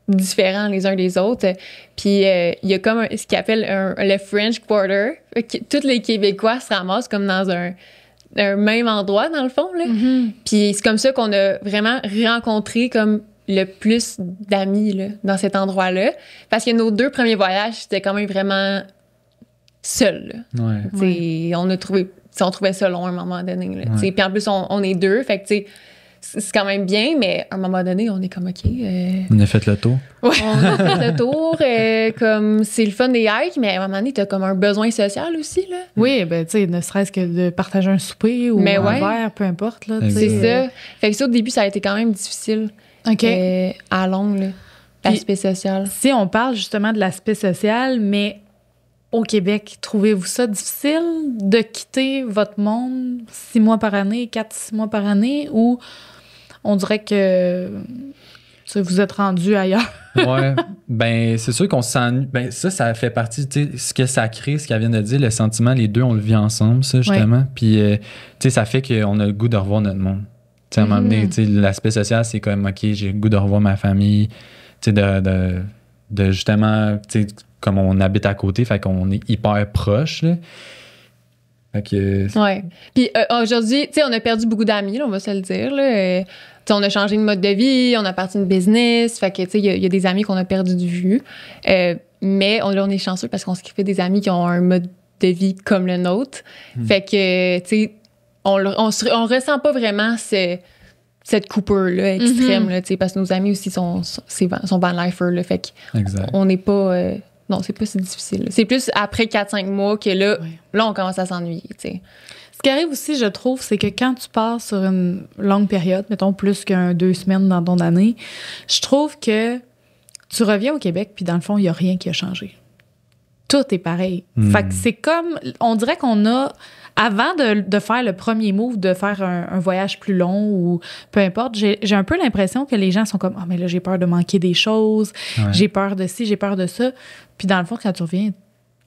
S3: différents les uns des autres. Puis il y a comme ce qu'ils appellent le French Quarter. Tous les Québécois se ramassent comme dans un même endroit, dans le fond, là. Puis c'est comme ça qu'on a vraiment rencontré comme le plus d'amis, là, dans cet endroit-là. Parce que nos 2 premiers voyages, c'était quand même vraiment seuls, là.
S2: Ouais.
S3: On trouvait ça long à un moment donné, là. Puis en plus, on est 2, fait que, tu sais, c'est quand même bien, mais à un moment donné, on est comme, OK.
S2: On a fait le tour.
S3: On a fait le tour. Comme, c'est le fun des hikes, mais à un moment donné, t'as comme un besoin social aussi, là.
S1: Oui, ben, tu sais, ne serait-ce que de partager un souper ou un verre, peu importe, là.
S3: C'est ça. Fait que ça, au début, ça a été quand même difficile.
S1: OK.
S3: À longue, là, l'aspect social.
S1: Si on parle justement de l'aspect social, mais au Québec, trouvez-vous ça difficile de quitter votre monde 6 mois par année, 4-6 mois par année, ou on dirait que vous êtes rendu ailleurs?
S2: Ouais, ben c'est sûr qu'on s'ennuie. Ben ça fait partie, tu sais, ce que ça crée, ce qu'elle vient de dire, le sentiment, les deux, on le vit ensemble, ça, justement. Puis, tu sais, ça fait qu'on a le goût de revoir notre monde. Tu sais, à un moment donné, tu sais, l'aspect social, c'est comme, OK, j'ai le goût de revoir ma famille, tu sais, de justement, tu sais, comme on habite à côté, fait qu'on est hyper proche, là. Fait que...
S3: Ouais. Puis aujourd'hui, tu sais, on a perdu beaucoup d'amis, là, on va se le dire, là. Tu sais, on a changé de mode de vie, on a parti une business, fait que, tu sais, il y a des amis qu'on a perdu de vue. Mais on est chanceux parce qu'on se fait des amis qui ont un mode de vie comme le nôtre. Fait que, tu sais, on ressent pas vraiment cette coupure-là extrême, là, tu sais, parce que nos amis aussi sont van-lifers, là, fait qu'on n'est pas... non, c'est pas si difficile. C'est plus après 4-5 mois que là, on commence à s'ennuyer, tu sais.
S1: Ce qui arrive aussi, je trouve, c'est que quand tu passes sur une longue période, mettons plus qu'un 2 semaines dans ton année, je trouve que tu reviens au Québec, puis dans le fond, il n'y a rien qui a changé. Tout est pareil. Fait que c'est comme... On dirait qu'on a... Avant de faire le premier move, de faire un voyage plus long ou peu importe, j'ai un peu l'impression que les gens sont comme « Ah, mais là, j'ai peur de manquer des choses, j'ai peur de ci, j'ai peur de ça. » Puis dans le fond, quand tu reviens,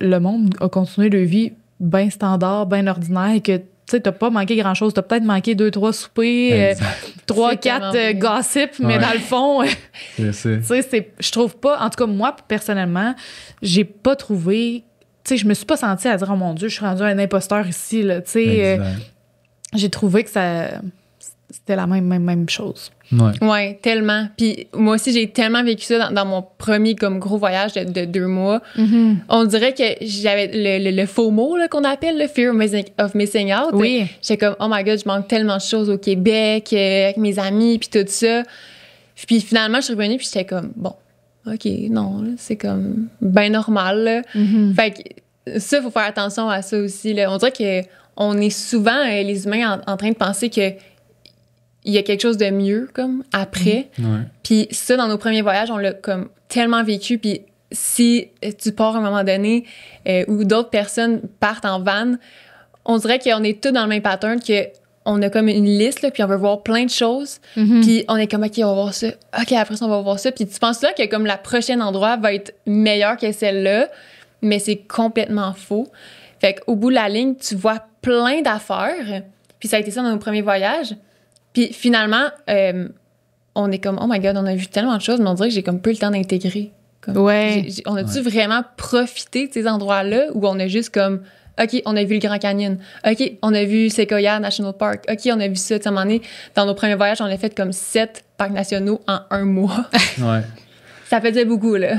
S1: le monde a continué de vie bien standard, bien ordinaire, et que tu sais, t'as pas manqué grand-chose. T'as peut-être manqué 2-3 soupers, 3-4 gossips, mais dans le fond, tu sais, je trouve pas... En tout cas, moi, personnellement, j'ai pas trouvé... Tu sais, je me suis pas sentie à dire « Oh mon Dieu, je suis rendue un imposteur ici. » Tu sais, j'ai trouvé que c'était la même chose.
S3: Ouais, tellement. Puis moi aussi, j'ai tellement vécu ça dans mon premier comme gros voyage de 2 mois. On dirait que j'avais le FOMO là, qu'on appelle, le Fear of Missing Out.
S1: Oui.
S3: J'étais comme « Oh my God, je manque tellement de choses au Québec, avec mes amis, puis tout ça. » Puis finalement, je suis revenue, puis j'étais comme « Bon, OK, non, là, c'est comme bien normal. » là. Fait que ça, il faut faire attention à ça aussi. Là. On dirait qu'on est souvent, les humains, en train de penser que il y a quelque chose de mieux, comme, après. Puis ça, dans nos premiers voyages, on l'a comme tellement vécu. Puis si tu pars à un moment donné ou d'autres personnes partent en van, on dirait qu'on est tous dans le même pattern, qu'on a comme une liste, là, puis on veut voir plein de choses. Puis on est comme, OK, on va voir ça. OK, après ça, on va voir ça. Puis tu penses là que comme la prochaine endroit va être meilleur que celle-là, mais c'est complètement faux. Fait qu'au bout de la ligne, tu vois plein d'affaires. Puis ça a été ça dans nos premiers voyages. Puis finalement, on est comme, oh my God, on a vu tellement de choses, mais on dirait que j'ai comme peu le temps d'intégrer. Comme, on a-tu vraiment profité de ces endroits-là où on a juste comme, OK, on a vu le Grand Canyon. OK, on a vu Sequoia National Park. OK, on a vu ça. À un moment donné, dans nos premiers voyages, on a fait comme 7 parcs nationaux en 1 mois. Ça faisait beaucoup, là.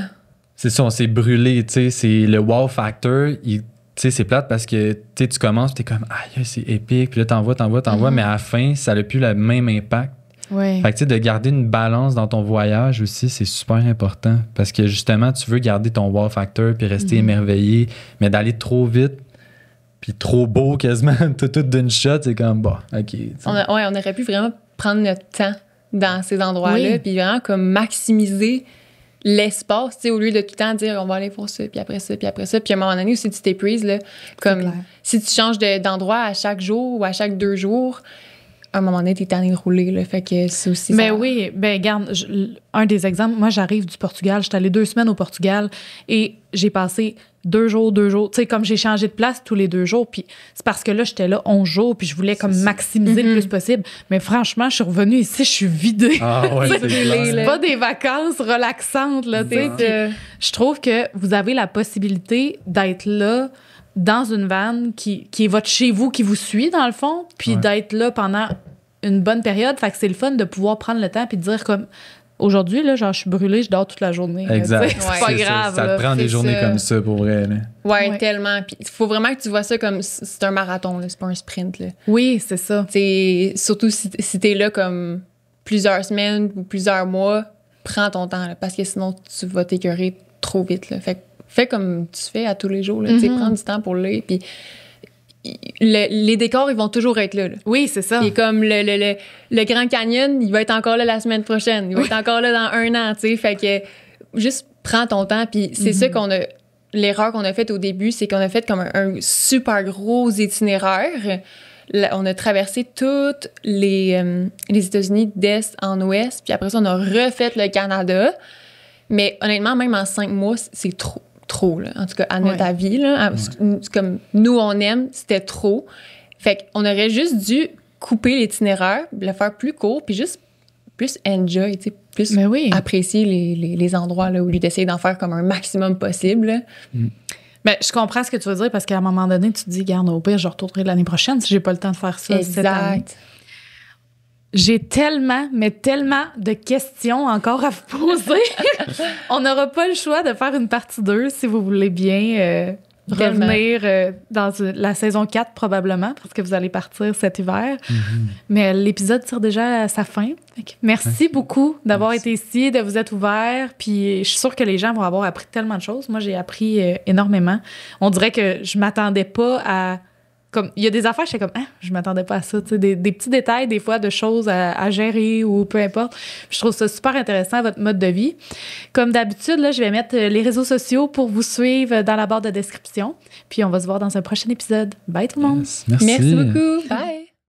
S2: C'est ça, on s'est brûlé, tu sais. C'est le wow factor. Tu sais, c'est plate parce que tu commences, tu es comme, aïe, c'est épique. Puis là, t'envoies, mais à la fin, ça n'a plus le même impact. Fait que tu sais, de garder une balance dans ton voyage aussi, c'est super important. Parce que justement, tu veux garder ton wow factor puis rester émerveillé, mais d'aller trop vite puis trop beau quasiment, tout d'une shot, c'est comme, bah, OK.
S3: On aurait pu vraiment prendre notre temps dans ces endroits-là puis vraiment comme maximiser l'espace, tu sais, au lieu de tout le temps dire on va aller pour ça, puis après ça, puis après ça. Puis à un moment donné aussi, tu t'épuises, là. Comme si tu changes d'endroit à chaque jour ou à chaque 2 jours, à un moment donné, t'es tanné de rouler, là. Fait que c'est aussi ça.
S1: Ben oui, ben regarde, un des exemples, moi, j'arrive du Portugal. J'étais allée 2 semaines au Portugal et j'ai passé 2 jours. Tu sais, comme j'ai changé de place tous les 2 jours, puis c'est parce que là, j'étais là 11 jours, puis je voulais comme maximiser le plus possible. Mais franchement, je suis revenue ici, je suis vidée.
S2: Ah ouais,
S1: c'est pas des vacances relaxantes, là, tu sais. Je trouve que vous avez la possibilité d'être là dans une van qui est votre chez vous, qui vous suit, dans le fond, puis d'être là pendant une bonne période. Fait que c'est le fun de pouvoir prendre le temps puis de dire comme aujourd'hui, là, genre, je suis brûlée, je dors toute la journée.
S2: Exact.
S1: C'est pas grave.
S2: Ça te prend des journées comme ça, pour vrai. Là.
S3: Ouais, tellement. Puis il faut vraiment que tu vois ça comme c'est un marathon, là, c'est pas un sprint. Là.
S1: Oui, c'est ça.
S3: Surtout si t'es là comme plusieurs semaines ou plusieurs mois, prends ton temps, là, parce que sinon, tu vas t'écœurer trop vite. Là. Fait fais comme tu fais à tous les jours. Là, prends du temps pour lire. Puis les décors, ils vont toujours être là.
S1: Oui, c'est ça.
S3: Et comme le Grand Canyon, il va être encore là la semaine prochaine. Il va être encore là dans 1 an, tu sais. Fait que juste prends ton temps. Puis c'est ça l'erreur qu'on a faite au début, c'est qu'on a fait comme un super gros itinéraire. Là, on a traversé toutes les États-Unis d'est en ouest. Puis après ça, on a refait le Canada. Mais honnêtement, même en 5 mois, c'est trop, là. En tout cas, à notre avis, là. Comme nous, on aime, c'était trop. Fait qu'on aurait juste dû couper l'itinéraire, le faire plus court, puis juste plus enjoy, tu sais, plus apprécier les endroits, là, au lieu d'essayer d'en faire comme un maximum possible.
S1: Ben, je comprends ce que tu veux dire, parce qu'à un moment donné, tu te dis, garde, au pire, je retournerai l'année prochaine si j'ai pas le temps de faire ça cette année. J'ai tellement de questions encore à vous poser. On n'aura pas le choix de faire une partie 2 si vous voulez bien revenir dans la saison 4 probablement, parce que vous allez partir cet hiver. Mais l'épisode tire déjà à sa fin. Merci beaucoup d'avoir été ici, de vous être ouvert. Puis je suis sûre que les gens vont avoir appris tellement de choses. Moi, j'ai appris énormément. On dirait que je m'attendais pas à... Comme, il y a des affaires, j'étais comme, je m'attendais pas à ça. Des petits détails, des fois, de choses à gérer ou peu importe. Je trouve ça super intéressant, votre mode de vie. Comme d'habitude, là, je vais mettre les réseaux sociaux pour vous suivre dans la barre de description. Puis on va se voir dans un prochain épisode. Bye tout le monde.
S2: Merci
S3: Merci beaucoup. Bye.